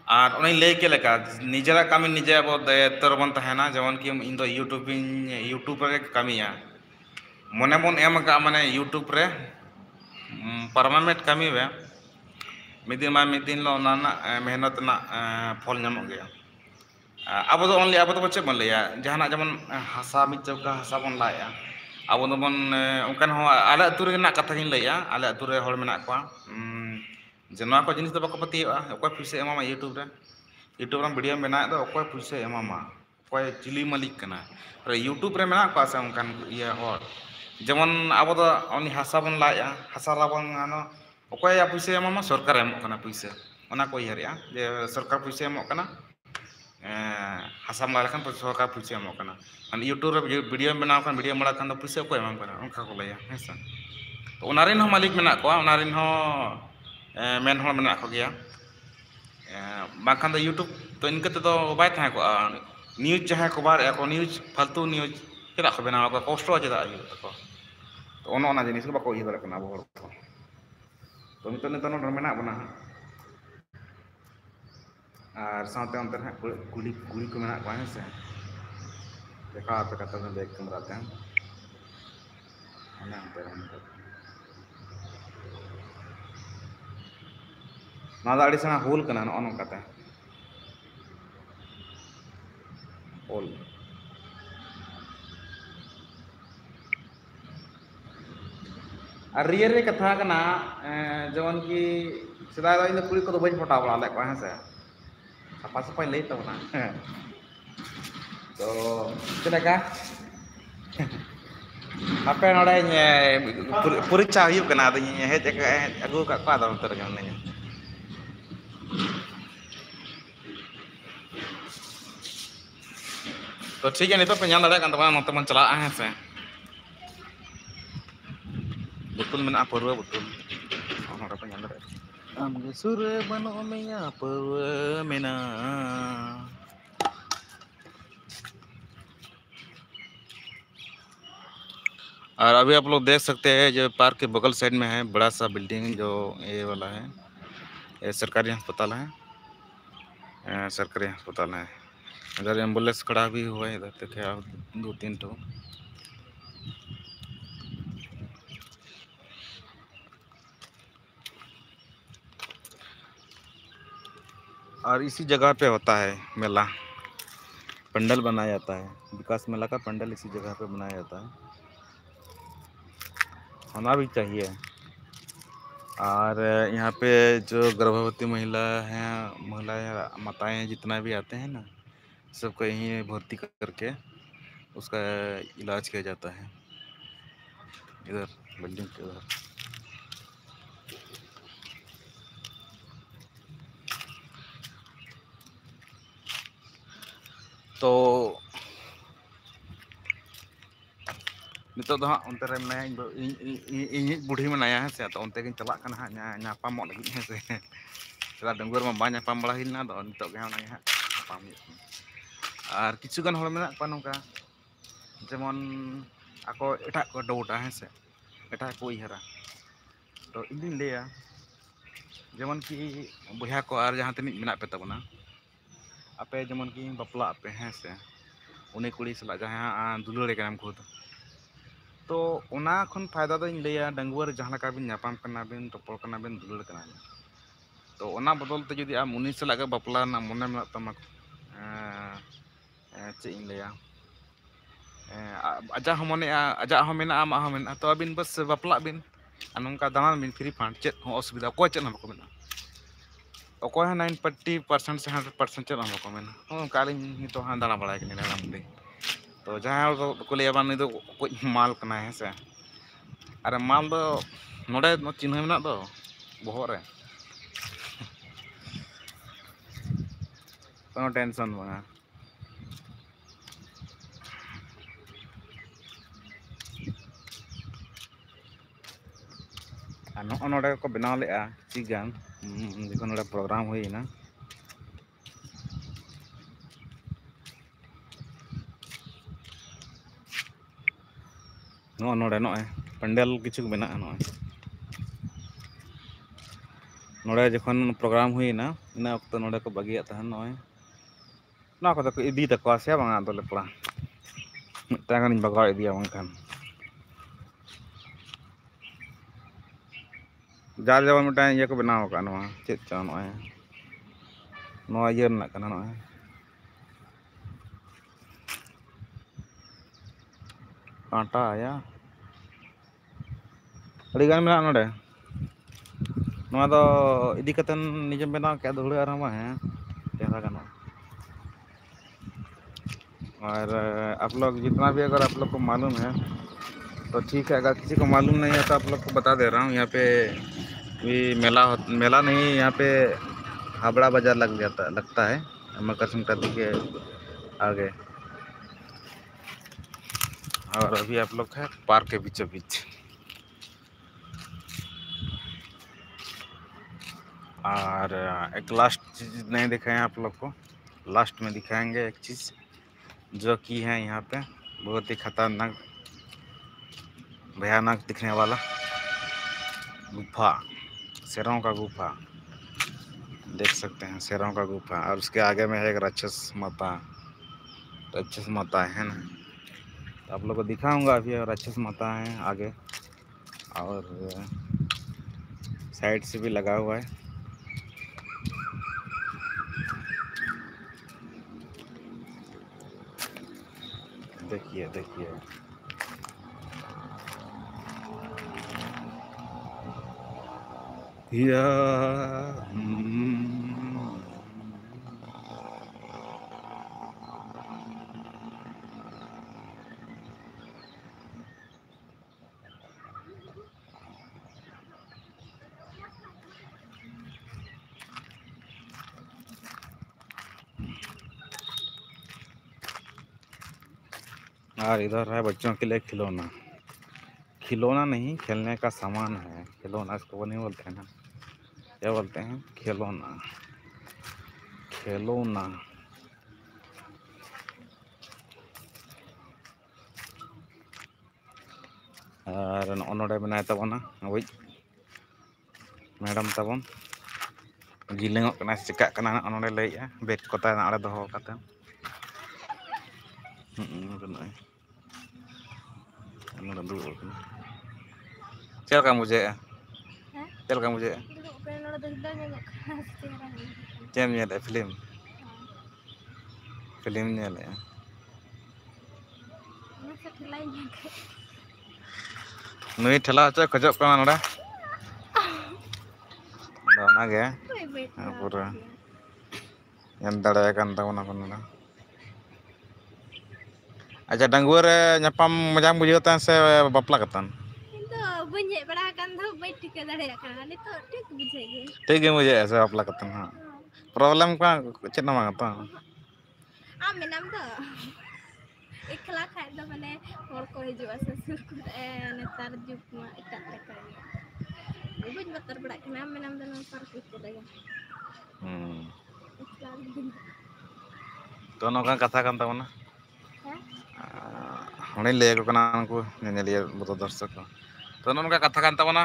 और उन्हें ले के लेका निजरा कमी निजे अब दायित्व बन तहना जेमन कि इन दो यूट्यूब रे कमिया मने मन एम का माने यूट्यूब रे परमानेंट कमी वे मिद दिन लो ना मेहनत ना फल नाम गया। अब तो ओनली अब तो चे बन लिया जहां जेमन हासा मिद चौका हासा बन लाया abo domon onkan ho ala atur rena katha gin laya ala atur re hor menak kwa je noa ko jinis do bako patioa okoy puise emama YouTube re video menak do okoy puise emama okoy chili malik kana re YouTube re menak kwa sa onkan iya hor যেমন abo do oni hasa bon laya hasa labon ano okoy ya puise emama sarkar emok kana puise ona ko ihar ya je sarkar puise emok kana hasam lalakan sarkar puise emok kana an YouTube re video benaw kan video mala kan do puise okoy emam kana onka ko laya hesa to onarin ho malik menak ko onarin ho men hol menak ko gya bangkhan do YouTube to inka to bay tha ko news jaha ko bar ko news faltu news kira ko benaw ko kosto jeda ayu ko to ono ona jinis ko bako iya dare kana abo ko to nito no menak bana ar saute onter ha guli ko menak ko hese dekha pe kata na dek kamera tan ana onter nada adi sana hole kana no kata hole rear रे कथा कना जेमन की सदा इन कुड़ी को बज फटा बड़ा ले को हसे सफा सफा ले तो ना तो चलेगा apa nodanya puriksa hiup kena adanya het aku kak pada nonton nanya तो ठीक है नहीं तो penyal ada kan teman-teman celah hese betul mena apa betul orang apa nyandar amge sure bano meya apa mena और अभी आप लोग देख सकते हैं जो पार्क के बगल साइड में है बड़ा सा बिल्डिंग जो ये वाला है ये सरकारी अस्पताल है सरकारी अस्पताल है इधर एम्बुलेंस खड़ा भी हुआ है इधर देखे आप 2-3 ठो और इसी जगह पे होता है मेला पंडल बनाया जाता है विकास मेला का पंडल इसी जगह पे बनाया जाता है होना भी चाहिए और यहाँ पे जो गर्भवती महिलाएं माताएं हैं जितना भी आते हैं ना सबको यहीं भर्ती करके उसका इलाज किया जाता है इधर बिल्डिंग के उधर तो नितो दो हाँ उनते रे मनाया इन बुढ़ी मनाया है से तो उनते किन चला कना हाँ नापाम लगी है से चला डंगुर में बा नापाम बड़ा हिलना दो नितो के हाँ नापाम और किछु गान हर मेना को नोका जेमन ako etak ko doubt है से एटा को इहरा तो इन लेया जेमन की बुढ़ा को और जहाँ तनिक मेना पे तबना आपे जेमन की बपला पे हैं से उन्हें कुड़ी सला जहाँ दुलरे काम खुद तो उना खन फायदा दो इन लेया डंगुर जहाँ का बिन नापाम करना बिन टपल करना बिन दुलर करना तो उना बदल ते जदि आम उन्हीं सला के बपला ना मने में तमा चे इन लेया aja homone aja homena ama homena to abin bas bapla bin anongka danan bin free fund chet ho osubida ko chet na ko mena ᱚᱠᱚᱭ ᱦᱚᱸ 90% से 100% ᱪᱮᱫ ᱦᱚᱸ ᱵᱟᱠᱚ ᱢᱮᱱᱟ ᱚᱱᱠᱟ ᱟᱹᱞᱤᱧ ᱱᱤᱛᱚᱜ ᱦᱟᱸᱜ ᱫᱟᱬᱟ ᱵᱟᱲᱟᱭ ᱠᱟᱱᱟ ᱫᱟᱬᱟᱱ ᱛᱚ ᱡᱟᱦᱟᱸᱭ ᱦᱚᱲ ᱠᱚ ᱞᱟᱹᱭᱟ ᱵᱟᱝ ᱱᱩᱭ ᱫᱚ ᱚᱠᱚᱭ ᱢᱟᱞ ᱠᱟᱱᱟᱭ ᱦᱮᱸ ᱥᱮ ᱟᱨ ᱢᱟᱞ ᱫᱚ ᱱᱚᱰᱮ ᱪᱤᱱᱦᱟᱹ ᱢᱮᱱᱟᱜ ᱫᱚ ᱵᱚᱦᱚᱜ ᱨᱮ ᱠᱳᱱᱳ ᱴᱮᱱᱥᱚᱱ ᱵᱟᱝᱟ ᱟᱨ ᱱᱚᱜᱼᱚ ᱱᱚᱰᱮ ᱠᱚ ᱵᱮᱱᱟᱣ ᱞᱮᱜᱼᱟ ᱪᱮᱫ ᱜᱟᱱ ᱡᱚᱠᱷᱚᱱ ᱱᱚᱰᱮ ᱯᱨᱳᱜᱨᱟᱢ ᱦᱩᱭᱮᱱᱟ ᱱᱚᱜᱼᱚᱭ ᱯᱮᱱᱰᱮᱞ ᱠᱤᱪᱷᱩ ᱢᱮᱱᱟᱜᱼᱟ ᱱᱚᱰᱮ ᱡᱚᱠᱷᱚᱱ ᱯᱨᱳᱜᱨᱟᱢ ᱦᱩᱭᱮᱱᱟ ᱤᱱᱟᱹ ᱚᱠᱛᱚ ᱱᱚᱰᱮ ᱠᱚ ᱵᱟᱹᱜᱤᱭᱟᱜ ᱛᱟᱦᱮᱱ ᱱᱚᱣᱟ ᱠᱚᱫᱚ ᱠᱚ ᱤᱫᱤ ᱛᱟᱠᱚᱣᱟ ᱥᱮ ᱵᱟᱝᱟ ᱟᱫᱚ ᱞᱮᱯᱲᱟ ᱢᱤᱫᱴᱟᱝ ᱜᱟᱱᱤᱧ ᱵᱟᱜᱟᱣ ᱤᱫᱤᱭᱟ ᱵᱟᱝᱠᱷᱟᱱ ᱡᱟᱨ ᱡᱮᱢᱚᱱ ᱢᱤᱫᱴᱟᱝ ᱤᱭᱟᱹ ᱠᱚ ᱵᱮᱱᱟᱣ ᱟᱠᱟᱫᱼᱟ ᱱᱚᱣᱟ ᱪᱮᱫ ᱪᱚᱝ ᱱᱚᱣᱟ ᱤᱭᱟᱹ ᱨᱮᱱᱟᱜ ᱠᱟᱱᱟ कांटा आया अड़ी गान मेना नोडे नोआ दो इदी कतन निजम बनाव के धुड़े आराम है चेहरा गाना। और आप लोग जितना भी अगर आप लोग को मालूम है तो ठीक है, अगर किसी को मालूम नहीं है तो आप लोग को बता दे रहा हूँ। यहाँ पे भी मेला नहीं, यहाँ पे हावड़ा बाजार लगता है मकर संक्रांति के आगे। और अभी आप लोग है पार्क के बीचों बीच। और एक लास्ट चीज़ नहीं दिखाएं आप लोग को, लास्ट में दिखाएंगे एक चीज़ जो कि है यहाँ पे बहुत ही खतरनाक भयानक दिखने वाला गुफा, शेरों का गुफा देख सकते हैं, शेरों का गुफा। और उसके आगे में है एक राक्षस माता है ना, तो आप लोग को दिखाऊंगा अभी। राक्षस माता है आगे और साइड से भी लगा हुआ है। देखिए देखिए और इधर है बच्चों के लिए खिलौना, खिलौना नहीं खेलने का सामान है, खिलौना इसको वो नहीं बोलते हैं ना, क्या बोलते हैं, खिलौना खिलौना। और नोडे बनाए तबना वही मैडम तबन जिलेंग चिका नोडे लैया बेग को आड़े दो चलका मुझे चलका मुझे चेम फिल्म फिल्म नुई ठेला चे खजब नोड़ा पूरा एम दाड़ा। अच्छा डंगुआ रे नपाम मजा बुझेता से बापला कतन ठीक है मुझे ऐसे बापला कतन। हाँ प्रॉब्लम का चेतना मांगता एकला खाए तो माने और को हिजुआ ससुर को नेतार जुग मा इटा लेका बुझ बतर बड़ा के नाम मेनाम दन पर को चलेगा। तो नोका कथा कान तबना हणे ले को कना को नेलिया बतो दर्शक को तो नोका कथा कान तबना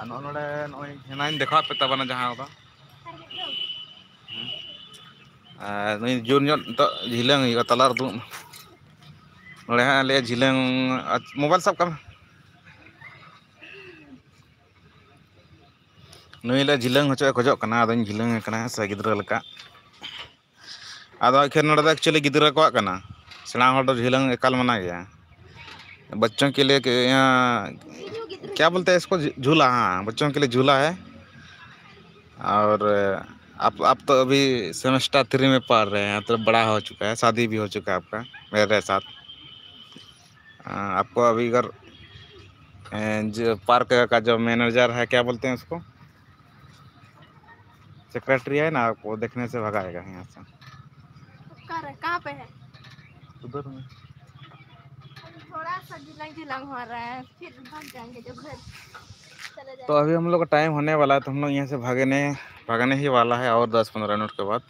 नोडे नोय हेनाइन देखा पे तबना जहां होता नोय जोर न्यो तो झिलंग ही तलार दु नोडे हां ले झिलंग मोबाइल सब कम नुई ले झिलंग हचो खजो कना आदो झिलंग कना से गिद्रा लका आदो खेर नोडे एक्चुअली गिद्रा को कना सेना हड़ झिलंग एकाल मना गया बच्चों के लिए क्या बोलते हैं इसको झूला। हाँ बच्चों के लिए झूला है। और आप तो अभी सेमेस्टर 3 में पढ़ रहे हैं तो बड़ा हो चुका है, शादी भी हो चुका है आपका मेरे साथ। आपको अभी अगर जो पार्क का जो मैनेजर है क्या बोलते हैं उसको, सेक्रेटरी है ना, आपको देखने से भगाएगा यहाँ से। कहाँ पे है? उधर में थोड़ा सा जिलंग हो रहा है फिर भाग जाएंगे जो घर चले जाएंगे। तो अभी हम लोग का टाइम होने वाला है तो हम लोग यहाँ से भागने ही वाला है। और 10-15 मिनट के बाद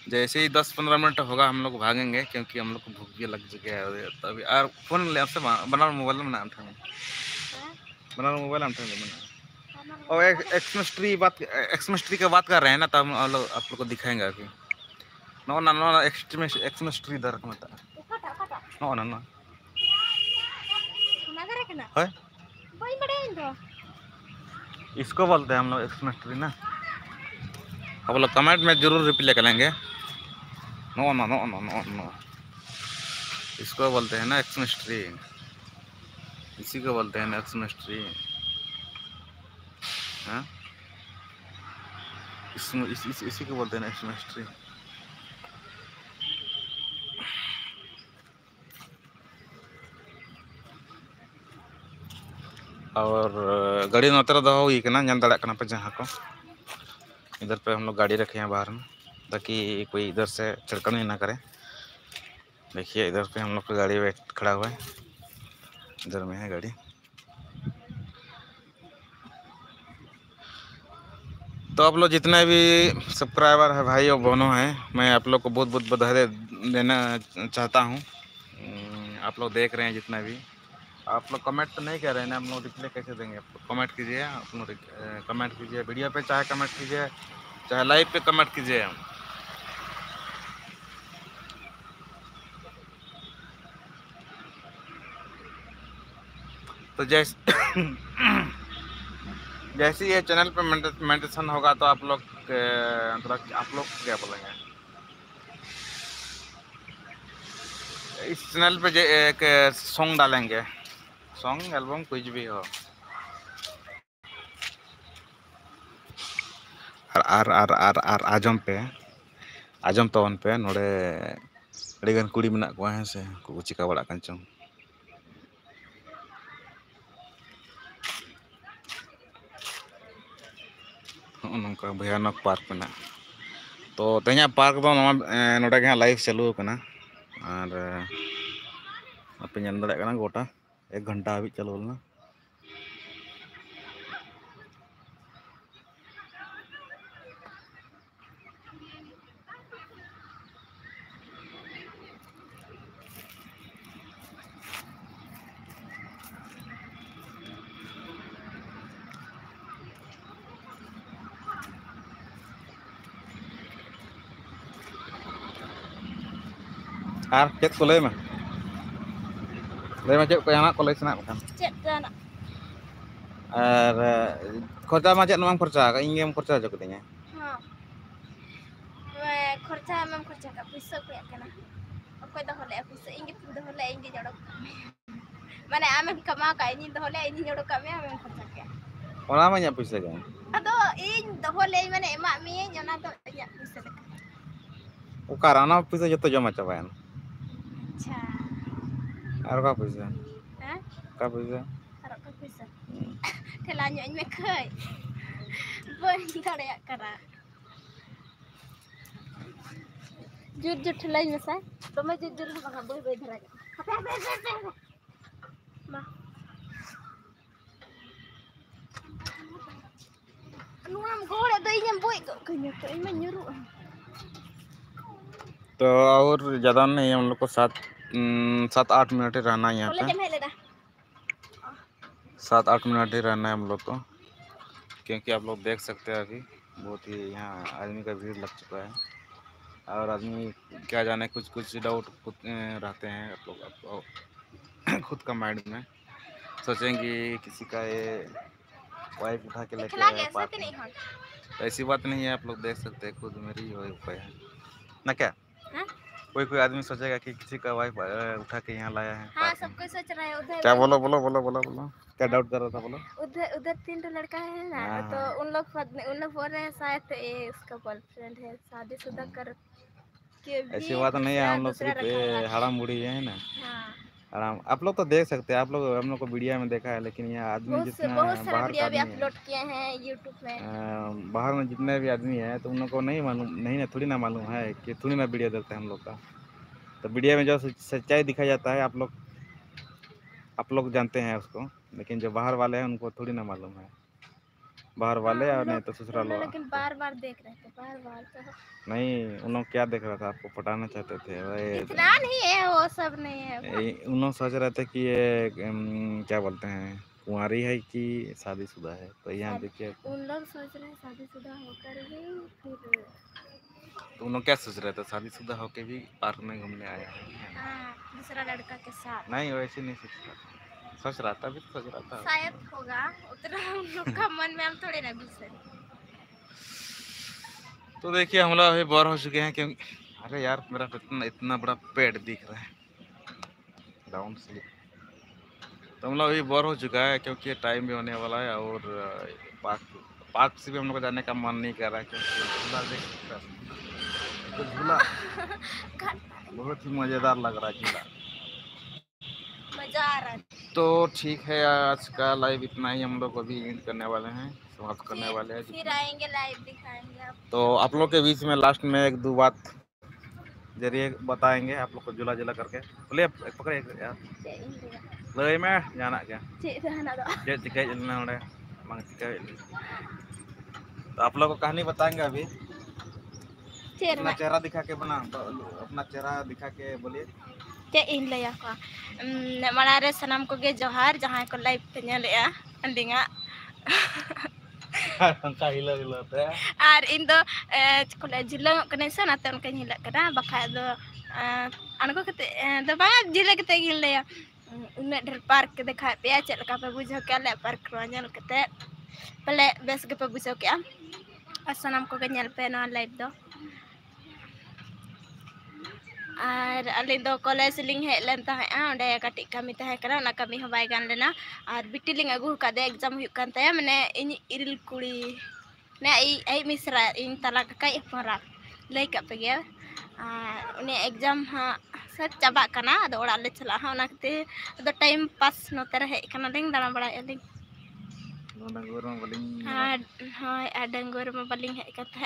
जैसे ही 10-15 मिनट होगा हम लोग भागेंगे क्योंकि हम लोग को भूख भी लग चुके है। तो अभी और फोन ले आपसे बना मोबाइल में नाम था बना मोबाइल नाम था और एक्समेस ट्री का बात कर रहे हैं ना, तो हम आप लोग को दिखाएंगे अभी। नो एक्समेस ट्री दर का मत नो है इसको बोलते हैं हम लोग एक्समेस ट्री ना। अब लोग कमेंट में जरूर रिप्लाई करेंगे। No no no no no no इसको बोलते हैं ना एक्समेस ट्री। इसी को बोलते हैं एक्स मिस्ट्री। हाँ, इसी को बोलते हैं एक्स मिस्ट्री। और गाड़ी नोतर दो हुई के ना ñल दाड़ा कना पे जहाँ को इधर पे हम लोग गाड़ी रखे हैं बाहर में, ताकि कोई इधर से छड़कन ना करे। देखिए इधर पे हम लोग का गाड़ी वेट खड़ा हुआ है, इधर में है गाड़ी। तो आप लोग जितने भी सब्सक्राइबर है भाई और बहनों हैं, मैं आप लोग को बहुत बहुत बधाई देना चाहता हूँ। आप लोग देख रहे हैं जितना भी, आप लोग कमेंट तो नहीं कर रहे हैं ना, हम लोग रिप्लाई कैसे देंगे? आप लोग कमेंट कीजिए, आप लोग कमेंट कीजिए वीडियो पे, चाहे कमेंट कीजिए चाहे लाइव पे कमेंट कीजिए। तो जैसे जैसे ये चैनल पे मेंटेशन होगा तो आप लोग मतलब आप लोग क्या बोलेंगे, इस चैनल पे एक सॉन्ग डालेंगे, सॉन्ग एल्बम कुछ भी हो। और आजम तवन पे नोड़े अड़ीगन कुड़ी मेना को हैं से को चिका बड़ा कन चों। नौका भयानक पार्क में। तो तेना पार्क दो नोड़े के लाइव चालू कना और आप ñल दाड़े कना गोटा 1 घंटा हाबी चालू लना। और चेक को ले में चेक को यहाँ को ले सना बखान चेक जाना और खर्चा मा चेक नमाम खर्चा का इंगे खर्चा जो कतिnya। हाँ मैं खर्चा मैं खर्चा का पैसा को याकना ओके तो होले पैसा इंगे तो होले इंगे जड़ो माने आमे कमा का इन तो होले इन जड़ो का मैं खर्चा के ओना मा nya पैसा का अदो इन तो होले माने एमा मी जना तो या पैसा का ओकार आना पैसा जतो जमा चाबायन। अच्छा और का पैसा हैं का पैसा और का पैसा ठेला ᱧᱚᱜ ᱤᱧ ᱢᱮ ᱠᱷᱟᱹᱭ ᱵᱟᱹᱧ ᱫᱟᱲᱮᱭᱟᱜ ᱠᱟᱱᱟ ᱡᱩᱨ ᱡᱩᱨ ठेलाᱧ ᱢᱮᱥᱟ ᱫᱚᱢᱮ ᱡᱩᱨ ᱡᱩᱨ ᱦᱚᱸ ᱵᱟᱝᱟ ᱵᱟᱹᱭ ᱵᱟᱹᱭ ᱫᱷᱟᱨᱟ ᱦᱟᱯᱮ ᱦᱟᱯᱮ ᱦᱟᱯᱮ ᱢᱟ ᱱᱚᱣᱟᱢ ᱜᱚᱦᱚᱲ ᱫᱚ ᱤᱧᱮᱢ ᱵᱚᱡ ᱜᱚᱜ ᱠᱟᱹᱧᱟ ᱛᱚ ᱤᱧ ᱢᱟ ᱧᱩᱨᱩᱜᱼᱟ। तो और ज़्यादा नहीं, हम लोग को 7-8 मिनट ही रहना है यहाँ बोले पे, जब है लेना 7-8 मिनट ही रहना है हम लोग को, क्योंकि आप लोग देख सकते हैं अभी बहुत ही यहाँ आदमी का भीड़ लग चुका है। और आदमी क्या जाने कुछ डाउट रहते हैं आप लोग खुद का माइंड में सोचेंगे किसी का ये वाइफ उठा के लेके आया पार्क में। तो ऐसी बात नहीं है, आप लोग देख सकते हैं खुद मेरी वाइफ है ना क्या। कोई आदमी सोचेगा कि किसी का वाइफ उठा के यहाँ लाया है। हाँ सब कोई सोच रहा है उधर क्या बोलो बोलो बोलो बोलो बोलो क्या डाउट कर रहा था बोलो। उधर उधर 3 लड़का है ना तो उन लोग बोल रहे हैं शायद ये इसका बॉयफ्रेंड है शादीशुदा कर के भी। ऐसी बात नहीं है, हम लोग सिर्फ हराम बुढ़ी है ना। हाँ आराम आप लोग तो देख सकते हैं, आप लोग हम लोग को वीडियो में देखा है, लेकिन यहाँ आदमी जितना बाहर का भी अपलोड किए हैं यूट्यूब में, बाहर में जितने भी आदमी है तो उन लोग को नहीं मालूम, नहीं ना थोड़ी ना मालूम है कि थोड़ी ना वीडियो देखते हैं हम लोग का। तो वीडियो में जो सच्चाई दिखाया जाता है आप लोग जानते हैं उसको, लेकिन जो बाहर वाले हैं उनको थोड़ी ना मालूम है, बाहर वाले और नहीं तो ससुराल वाले। लेकिन बार देख रहे थे बार तो नहीं, उन लोग क्या देख रहा था, आपको पटाना चाहते थे। इतना नहीं है वो सब नहीं है, उन लोग सोच रहे थे कि ये क्या बोलते हैं कुंवारी है कि शादीशुदा है। तो यहाँ देखिए उन लोग सोच रहे हैं शादीशुदा होकर भी फिर तो उन लोग क्या सोच रहे थे, शादीशुदा होके भी पार्क में घूमने आया है। दूसरा लड़का के साथ नहीं वैसे नहीं सोच रहा था, भी सोच रहा था शायद होगा उतना उन लोग का मन में, हम थोड़े ना घुसे। तो देखिए हम लोग अभी बोर हो चुके हैं, क्योंकि अरे यार मेरा इतना बड़ा पेड़ दिख रहा है डाउन स्लिप। तो हम लोग अभी बोर हो चुका है क्योंकि टाइम भी होने वाला है और पार्क पार्क से भी हम लोग को जाने का मन नहीं कर रहा है क्योंकि झूला देख सकते हैं। तो झूला बहुत ही मज़ेदार लग रहा है झूला। मजा आ रहा है। तो ठीक है, आज का लाइव इतना ही, हम लोग अभी एंड करने वाले हैं, समाप्त करने वाले हैं। फिर आएंगे लाइव दिखाएंगे आप। तो आप लोग के बीच में लास्ट में एक दो बात जरिए बताएंगे आप लोग को झूला झूला करके। बोले पकड़े यार लय में जाना क्या जे चिका नोड़े मांग चिका। तो आप लोग को कहानी बताएंगे अभी। अपना चेहरा दिखा के बना, अपना चेहरा दिखा के बोलिए। इन लया को मानारे सनम को गे जोहार जहां को लाइव पे नेलेआ अंदिंगा अंका हिला हिला ते आर इन दो कोले जिलंग कने से नाते उनके हिला करा बखा दो अनको कते दो बांगा जिले कते गिलया उन्ने ढेर पार्क के देखा पे चल का पे बुझो के ले पार्क रो नेल कते पले बेस के पे बुझो के सनम को गे नेल पे ना लाइव दो और अली दो कॉलेज लिंग हे लेन ताहे ओंडे कटी कमी ताहे करा ना कमी हो बाय गान लेना और बिटी लिंग अगु का दे एग्जाम हुई कान ताया माने इन इरिल कुड़ी ने आई मिसरा इन तला कई परा लई का पे गे उन्हें एग्जाम हा सब चाबा कना अदो ओड़ा ले चला हा ओना कते अदो टाइम पास नोते रहे कना लिंग दाना बड़ा लिंग डंगोर में बलिंग हां डंगोर में बलिंग हे कते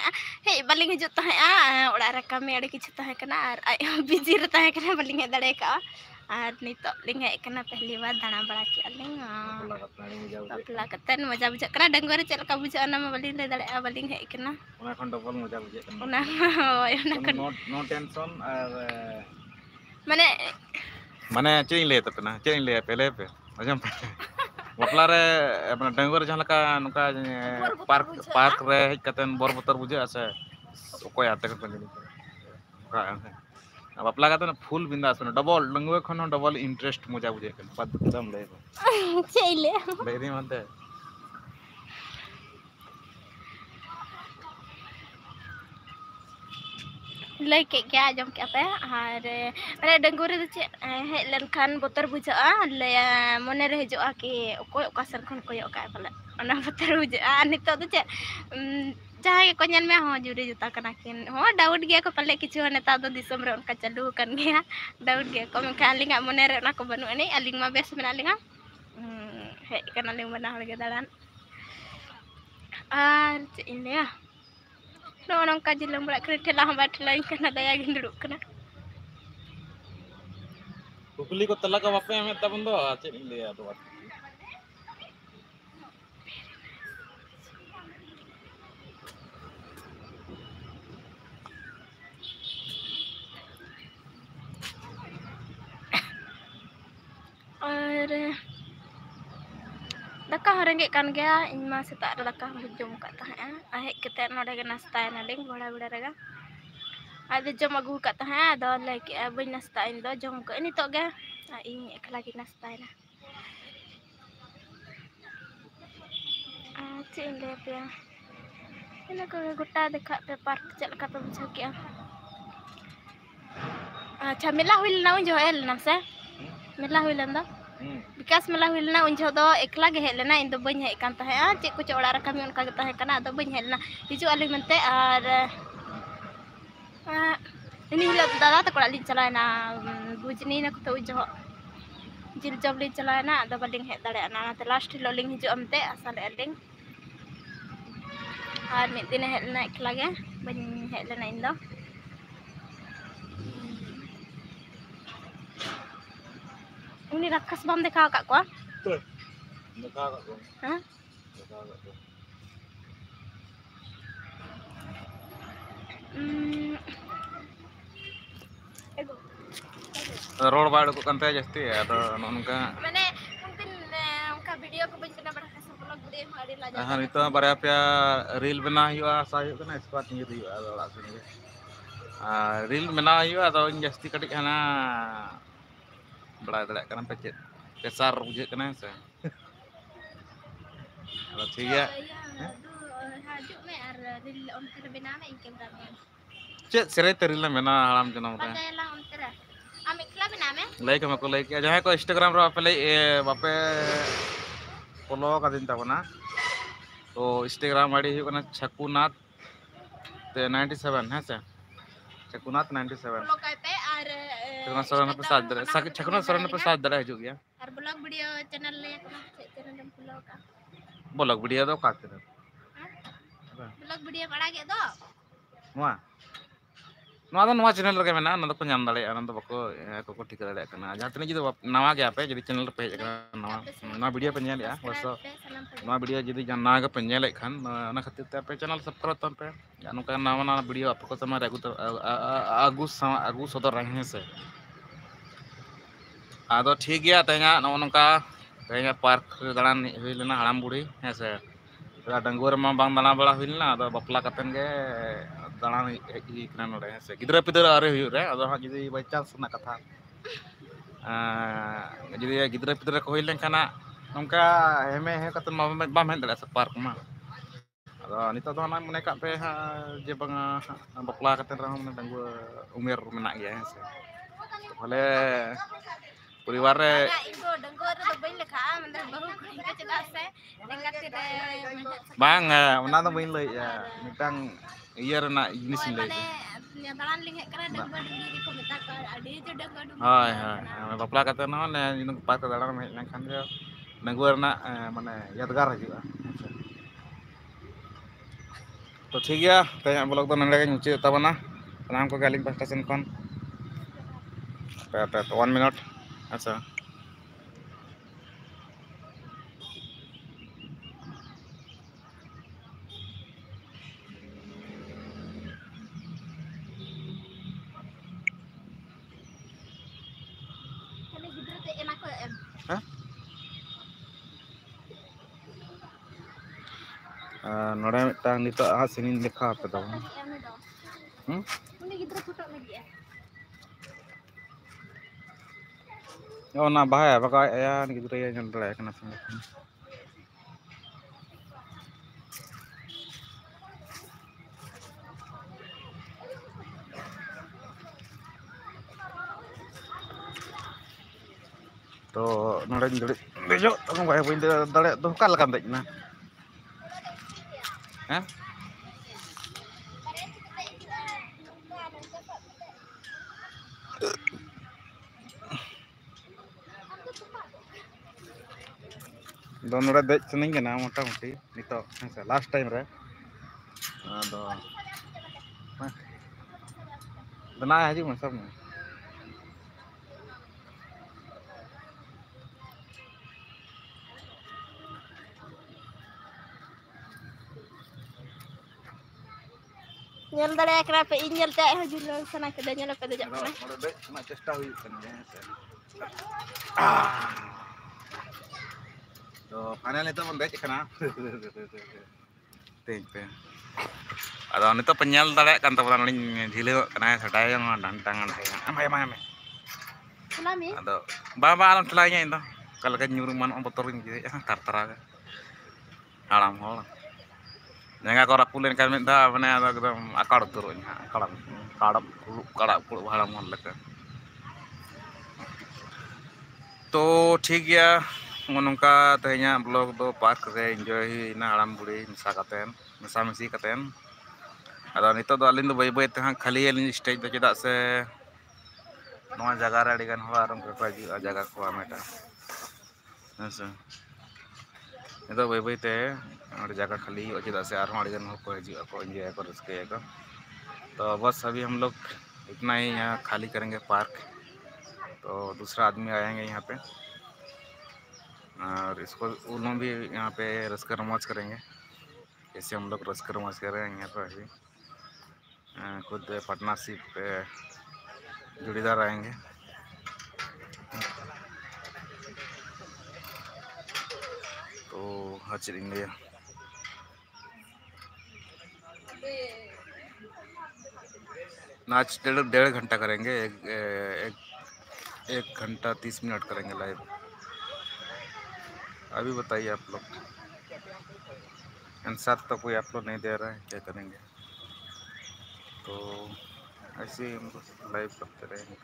हे बलिंग हिजु ताहे ओड़ा रे कमी अड़ी किछ ताहे कना और बिजी रे ताहे कना बलिंग हे दड़े का और नितो लिंग हे कना पहली बार दाना बड़ा के लिंग बपला कतन मजा बुझा कना डंगोर चल का बुझा ना में बलिंग ले दड़े बलिंग हे कना ओना खन डबल मजा बुझे कना ओना होय ओना नो टेंशन और माने चें ले तपना चें ले पहले पे अजम बपला रे अपना डंगोर जहां लका नुका पार्क रे हेज कतन बोर बोतर बुझे से ओको आते कर पंजनी का बपला का फुल बिंदास डबल डंगुए खन डबल इंटरेस्ट मजा बुझे कन पद एकदम ले चेले बेरी मानते लई के क्या आजम के पे और माने डंगुर चे हे लेनखान बोतर बुझा ले मने रे हिजुआ कि ओको ओका सन खन कोयो का पले ओना बोतर बुझा नितो तो चे जहां को नेल में हो जुड़ी जुता कना किन हो डाउट गया को पले किछु नेता दो दिसम रे उनका चालू कन गया डाउट गया को में लिंगा मने रे ना को बनु एनी अलिंग मा बेस मेना लिंगा हे कना लिंग बना हल गे दाड़ान और इन्या नो नंका जिलंग बड़ा करे ठेला हम बैठला कना दया गिन दुड़ुक कना कुकुली को तला का बापे में तबन दो चे ले आ तो और दका हरंगे कान गया इनमा सेता दका जम का तहा हे केते नोडे गे नास्ता नालिंग बड़ा बड़ा रेगा आदे जम अगु का तहा दो लेके बई नास्ता इन दो जम को नितो गे इन एकला गे नास्ता ना चे इन ले पे इन को गोटा देखा पे पार्क चल का पे बुझा के अच्छा मेला हुइल ना जो हेल ना से मेला हुइल ना विकास मेला हुइलना उन जो दो एकला गे हेलना इन दो बኝ हे कान तहे चे कुछ ओड़ा रे कमी उनका गे तहे कना दो बኝ हेलना हिजु आली मनते और इनी हिलो दादा तक ली चलाना बुजनी ना तो जो जिल जब ली चलाना दो बलिंग हे दड़े ना ते लास्ट हिलो लिंग हिजु अमते असल एलिंग और मिद दिन हेलना एकला गे बኝ हेलना इन दो उनी राक्षस बाम देखा का को देखा को हां रोड बाड़ को कंते जस्ती है तो ननका माने उनकिन उनका वीडियो को बन बना बड़ा सब लोग वीडियो मारी ला जा हां नितो बारे पे रील बना हुआ आशा हुआ ना इसका नहीं हुआ ओड़ा से रील बना हुआ तो जस्ती कटी हना बड़ा दड़ा करन पे चे पेसार बुझे कना से अरे ठीक है हाजू में और रील उनकर बना में कैमरा में चे सरे तरीला मेना हराम जनम रे बदला उनकर आम एकला बना में लाइक हमको लाइक किया जहाँ को इंस्टाग्राम रे बापे फॉलो कर दिन तबना तो इंस्टाग्राम आईडी हुई छकुनाथ 97 है से छकुनाथ 97 फॉलो करते और छकुनाथ सरन प्रसाद दरे छकुनाथ सरन प्रसाद दरे हिजु गया और ब्लॉग वीडियो चैनल ले चैनल हम फॉलो का ब्लॉग वीडियो दो का करे ब्लॉग वीडियो बड़ा के दो नुआ नुआ दो नुआ चैनल रे मेना न को नाम दाड़े आनंद बको को ठीक दाड़े कना जहां तने जुदी नवा गया पे जुदी चैनल पे हेज नवा नवा वीडियो पे नेल या बस नवा वीडियो जुदी जाना के पे नेल खान ना खातिर ते पे चैनल सब्सक्राइब तम पे नुका नवा नवा वीडियो आपको समय आगु सदर रहे से आदो ठीक गया तेना नोनका तेना पार्क दाड़ान हुई लेना हड़ाम बुढ़ी है से डंगुर में बांग दाना बड़ा हुई लेना आदो बपला कतन के दाड़ान हेजी कना नोडे है से गिद्रा पिद्रा आरे हुई रे आदो हा जुदी बाय चांस ना कथा जुदी गिद्रा पिद्रा को हुई लेन खाना नोनका हेमे हे कतन बा हेन दाड़े से पार्क मा आदो नितो दो ना मने का पे हा जे बंगा बपला कतन रहो मने डंगुर उमेर मेना गया है से भले परिवार रे इनको डंगोर तो बइन लेखा मतलब बहु कुड़ी के चला से देखाते बांग ओना दो बइन लई मिटांग इयर ना जिनिस लई माने दालान लिंगे करा डंगोर डंगी को मेता को आडी जो डंगोर डंगी हाय हाय बपला कते न ने इन पार्क दाड़ान में हेज खान जो डंगुर ना माने यादगार हजुआ तो ठीक गया तेना ब्लॉग दो नंदे के मुचे तबना नाम को गालिंग पास्टा सेन कोन पे 1 मिनट अच्छा नोड़े मिटा नितो आ सिनिन देखा पे दो उनी गिद्रा फोटो लगी है ओना बाय बका या गिद्रा या जन दड़े कना संग तो नोड़े देजो तो बाय बइन दड़े दो का लगा देना हैं दो नोड़े देज सनिंग ना मोटा मोटी नितो है लास्ट टाइम रे दो दना हजी मन सब nyel dare kra pe inyel ta hajul sana ke nyel pe dejak na नोड़े देज ना चेष्टा हुई कन है तो फाइनल itu देज कना तेज पे अदो नितो पेnyal दाड़े kan तबना लिंग ढिले कना सटाय जंग डांटांग आमे आमे salami ado baba alam telanya itu kalau kan nyuruh man botorin gitu ya tartara alam hol jangan kau rapulen kan minta mana ada gitu akar turun akalam kadap halam hol leka तो ठीक गया नोंका तेहना blog दो park रे enjoy ना हड़ाम बुढ़ी मिसा कतेन मिसा मिसी कतेन अदो नितो दो अलिन दो बाय बाय ते खाली अलिन स्टेज दो चेदा से नवा जगह रे अडिगान हवा आरम को हिजुआ जगह को आमेटा हेसे नितो बाय बाय ते और जगह खाली हो चेदा से आर अडिगान को हिजुआ को एंजॉय को रस्के को तो बस अभी हम लोग इतना ही यहाँ खाली करेंगे पार्क तो दूसरा आदमी आएंगे यहाँ पे और इसको उन लोग भी यहाँ पे रस्कर रमौज करेंगे जैसे हम लोग रस्कर रमौज कर रहे हैं यहाँ पर अभी खुद पार्टनरशिप पे जुड़ीदार आएंगे तो हर इंडिया नाच 1.5 घंटा करेंगे एक घंटा 30 मिनट करेंगे लाइव अभी बताइए आप लोग आंसर तो कोई आप लोग नहीं दे रहा है क्या करेंगे तो ऐसे ही हम लाइव करते रहेंगे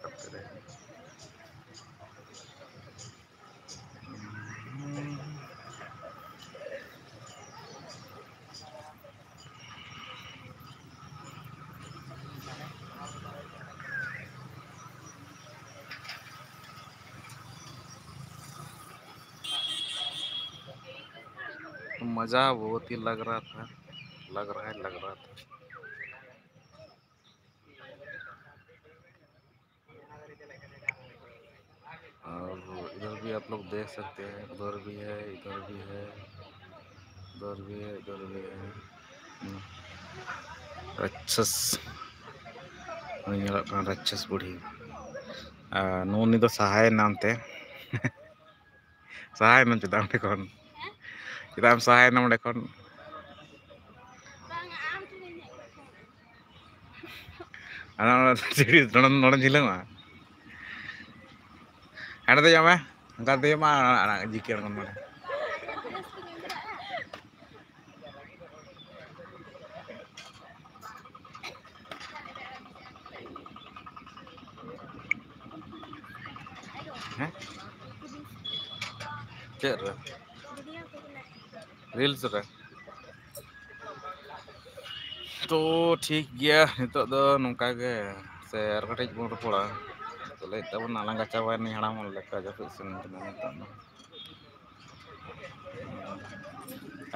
तो मज़ा बहुत ही लग रहा था, लग रहा था। और इधर भी आप लोग देख सकते हैं, उधर भी है, इधर भी है, उधर भी है, इधर भी है। राक्षस राक्षस बुढ़ी नूनी दो सहाय नामते सहाय नाम चेदाम देखोन चेदाम सहाय नाम देखोन ana jadi nonton film ah ada tuh ya mah angkat dia mah anak jikir kan mana Hah? Cek tuh reels tuh tuh ठीक गया नितोग दो नongka ge se ar katik bun ropola tole tabun alang kacawan ni haram leka japit sen tenan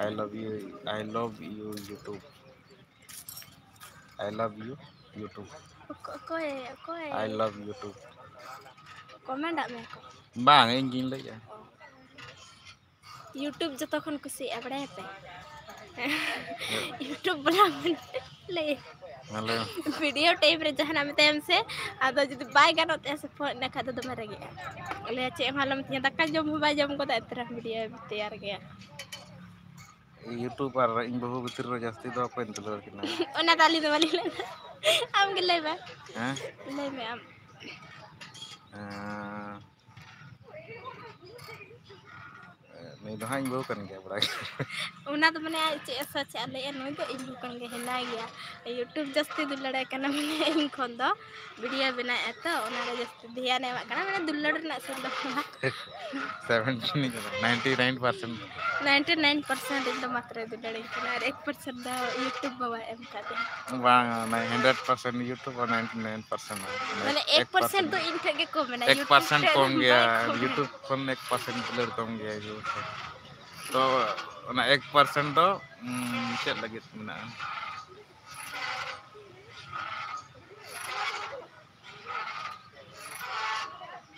I love you YouTube I love you YouTube I love YouTube komen dak me ko bang ingin lagi ya YouTube joto khon kusi abade pe YouTube belang le malu video type रे जहना में तम से आदो जदि bye गानोत ऐसे phone ना खातो दमे रगे ले चे मालूम तिया दका जम बाय जम को तरह वीडियो तैयार गया YouTube पर इन बहु भीतर रो जास्ती दो अपन तुलर किना ओना ताली दो वाली आम के ले बा हैं ले में आम नहीं तो हाँ इन बहु करने क्या पड़ा ओना तो मने चे सच आले नय तो इन बुकन गे हेला गया YouTube जस्ती दुलड़े कना मने इन खन दो वीडियो बना एतो ओना रे जस्ती ध्यान एमा कना मने दुलड़ ना सुन दो 99% 99% इन मात्र दुलड़े कना 1% दा YouTube बाबा एम खाते bang 100% YouTube और 99% माने 1% तो इन ठगे को मने 1% कम गया YouTube kon 1% tular kam gaya YouTube तो ना 1% तो चल लगी ना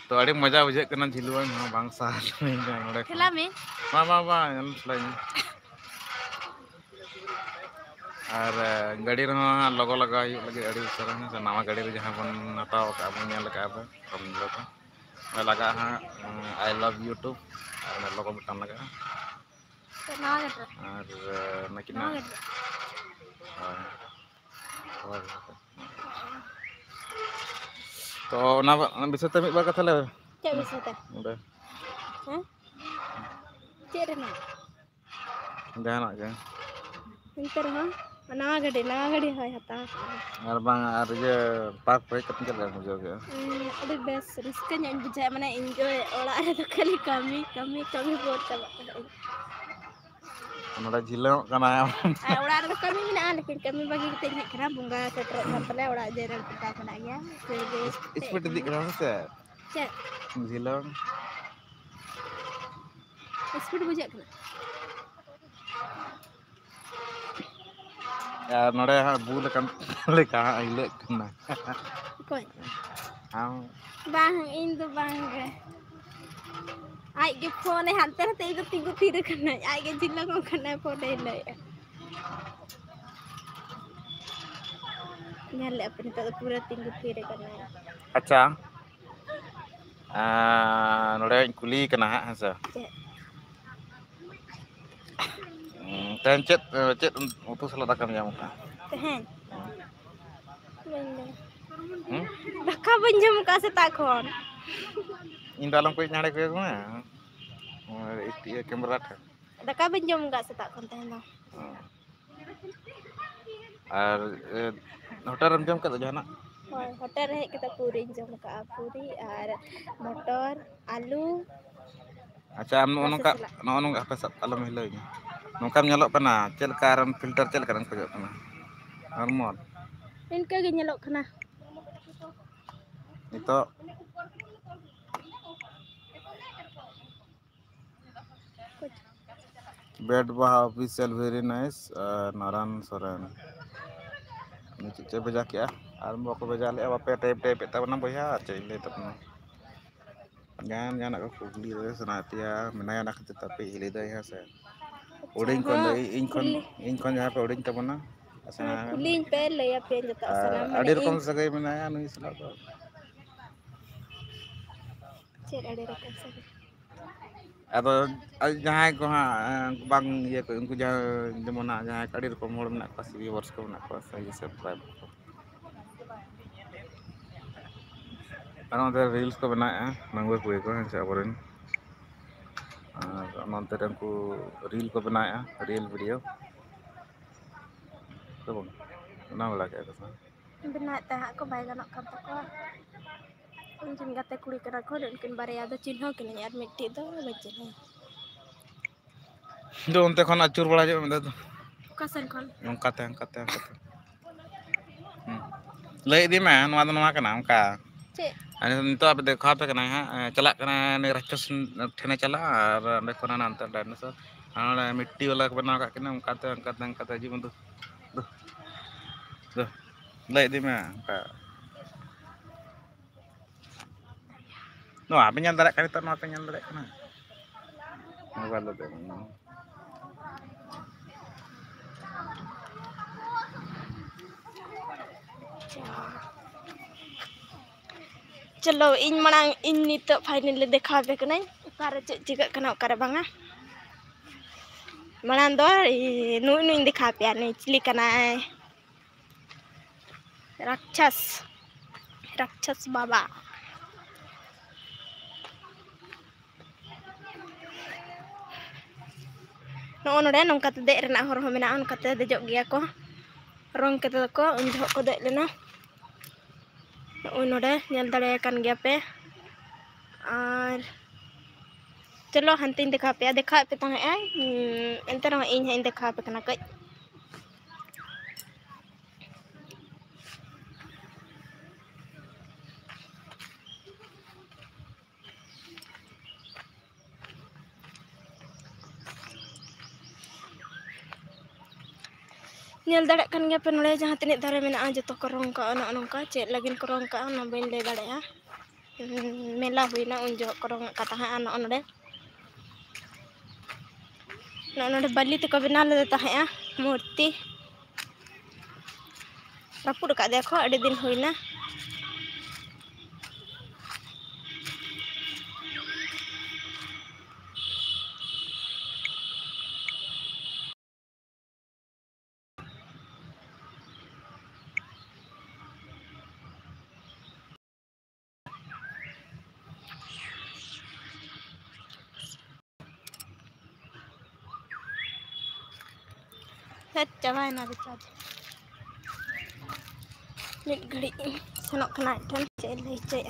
तो अड़ी मजा बुझे करना झिलुआन हां बांग साल में नोड़े खेला में मा नल सलाई और गाड़ी रे लगो लगा लगे अड़ी उसरा से नवा गाड़ी रे जहां बन हताव का बन नेल का बे कम लगा लगा हां आई लव यूट्यूब और लोगो बटन लगा नवा गटर और नकिना तो ना विषय ते मिट बार कथा ले चे विषय ते उडे हैं चे रे ना जाना के इंतर हां नवा गाड़ी है हता और बांग और ये पार्क पे कतन चले मुझे के अरे बेस रिस्क ᱧ बुझाय माने एंजॉय ओड़ा रे तो खाली कमी बहुत चला नोड़ा झिलो कना ओड़ा रे कमी ना लेकिन कमी बागी ते हे करा बुंगा सेटर kan तले ओड़ा जेरे पता कना गया इस पे दी करा से चे झिलो स्पीड बुझाय कना यार नोड़े हां बुल कन ले का इले कना कोई हां bang इन तो bang गे आई के फोन है हंते ते इधर तिगु तीर कना आई के जिल्ला को कना फोन है ले nyale apa nih tak pura tinggi kiri karena अच्छा नोड़े कुली कना हसा तेन चेत चेत उतु सला दाकam जाम का tehen daka banjam ka setak kon इन दालम को नाड़े को ना इति कैमरा था daka banjam ka setak kon tehen dah और होटल रम जम का जाना hotel reh kita puri jam ka puri ar motor alu अच्छा हम नोनका apa sak alam hilai nongkam nyalok kana cel karam filter cel karam ko kana normal inka ge nyelok kana itu Bed Baha official very nice. Naran Soren. Ini cek beja kia. Alam bawa beja le apa tep tak pernah boya cek le tak pernah. Jangan nak kugli tu senatia menaya nak tetapi hilida ya saya. Udin kon jangan pe udin tak pernah. Kuling pe le ya pe jata sana mana Ada rokam sagai menaya nu islah tu. cek ada rekam saja. Atau jangan ko ha bang ye ko unku jangan demona jangan adi rokam hol menak pas viewers ko menak pas saya subscribe. Karena ada reels ko menak nangwe kuwe ko saya borin. Nonton aku reel ko menak reel video. Tu bang. Kenapa lagi aku sana? Benar tak aku baik anak kata ko. Unjun kata kuli kena ko dan kin baraya do cinho kini yar mitti do bacin. Do onte kon acur bala je menda tu. Kasan kon. Angkat. Lay di mana? Nuat kena angka. Cek. Ani itu apa dek apa kena ha? Celak kena ni ratus kena celak. Ada kena nanti dan so. Ada mitti wala kena angkat kena angkat aja bentuk. Tuh. Lay di mana? Angka. No, apa yang nyandak kan itu no apa yang nyandak kena. Mobile tu. चलो इन मनांग इन नित finally देखा पे कने car चिका कना car बांगा मनांग दो नु नु देखा पे ने चिली कना राक्षस बाबा नो नोडे नोंका ते दे रेना हर हो मेना उनका ते देजोग गिया को रंग कते को उन जो को दे लेना नोडे नेल दाड़े कान गिया पे और चलो हंतिन देखा पे तंग एंते रहो इन है देखा पे कना कई नेल दाड़े कान गिया पे नोडे जहां तिने दारे मेना जतो को रंग का अना नंका चेक लगिन को रंग का ना बइन ले दाड़े मेला हुईना उन जो को रंग का तहा अना नोडे नोडे बल्ली ते को बना ले तहा मूर्ति रापुड़ का देखो अड़ी दिन हुईना चाबाय ना रिचार्ज मिट घड़ी सनक खना ठन चेक ले चेक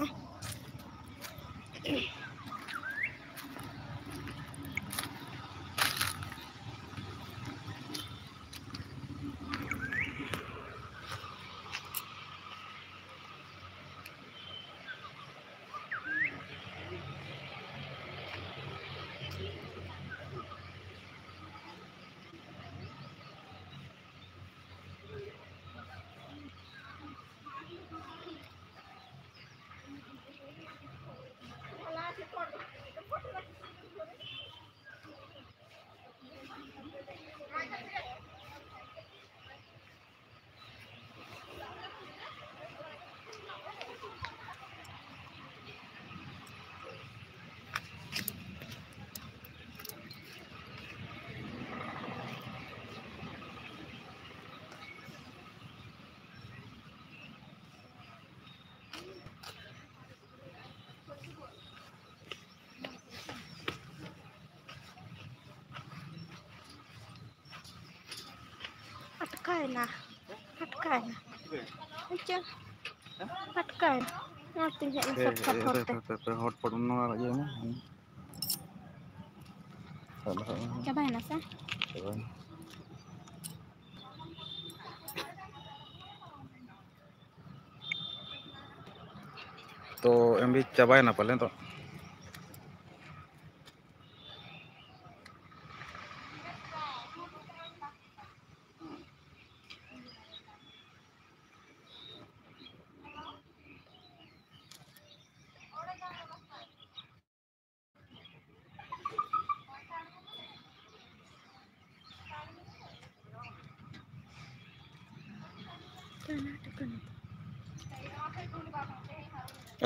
अटकायना अच्छा अटकायना नाती है सब hotspot no aja ni. coba ya nasa तो MB cabai na paling to.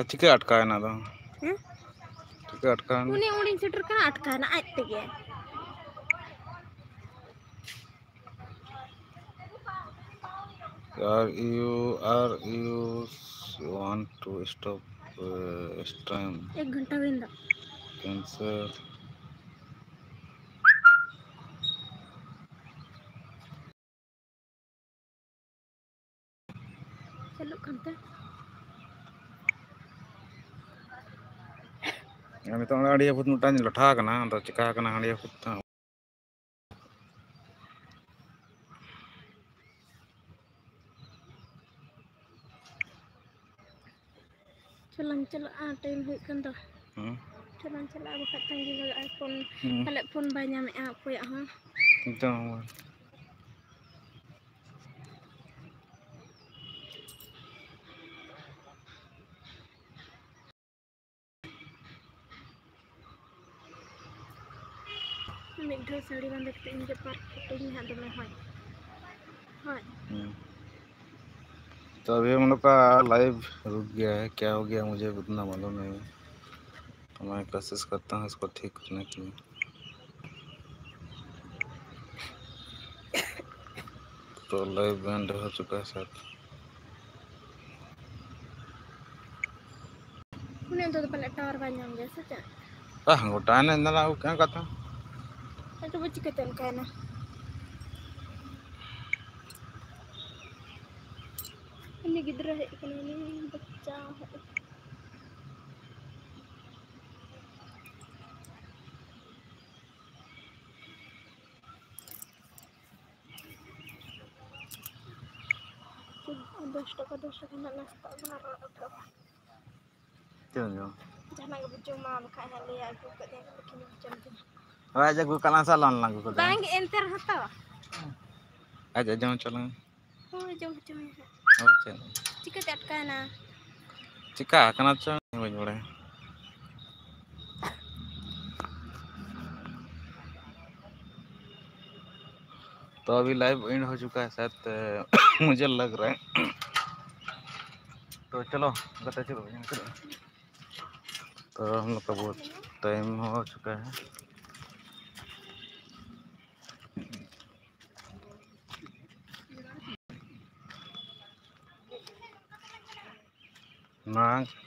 चिका अटका ना दो चिका अटका उन्हें उन्हें सेटर का अटका ना आज तक है are you want to stop stream 1 घंटा विंदा cancel चलो Khante ini tuh nggak dia pun tanya lotha kana atau cika kana dia pun चलो टाइम हुई कंदा चलो अब खतंगी लगा फोन पहले फोन banyak में आप कोई हाँ itu मिठो साड़ी बंद करते इनके पार्क फोटो में हाथ में हाय हाय तो अभी हम लोग का लाइव रुक गया है क्या हो गया मुझे उतना मालूम नहीं तो मैं कोशिश करता हूँ इसको ठीक करने के लिए तो लाइव बैंड हो चुका है सर उन्हें तो पहले टावर banyak जैसे क्या anggota ane nala kan kata itu bocah kecil kan ini gidra है ini बच्चा है दस टका ना नाश्ता बना रहा Jangan. jangan ke cuma makanya lihat aku ke dia bikin macam tu Aja gue kalah salon lah gue. bang enter hata Aja jangan colong. oh jom cuma Oh cen. jika tak kana Cika kena cong ini boleh. तो अभी live and हो चुका है शायद मुझे लग रहा है तो चलो बताइए तो हम लोग का बहुत टाइम हो चुका है ना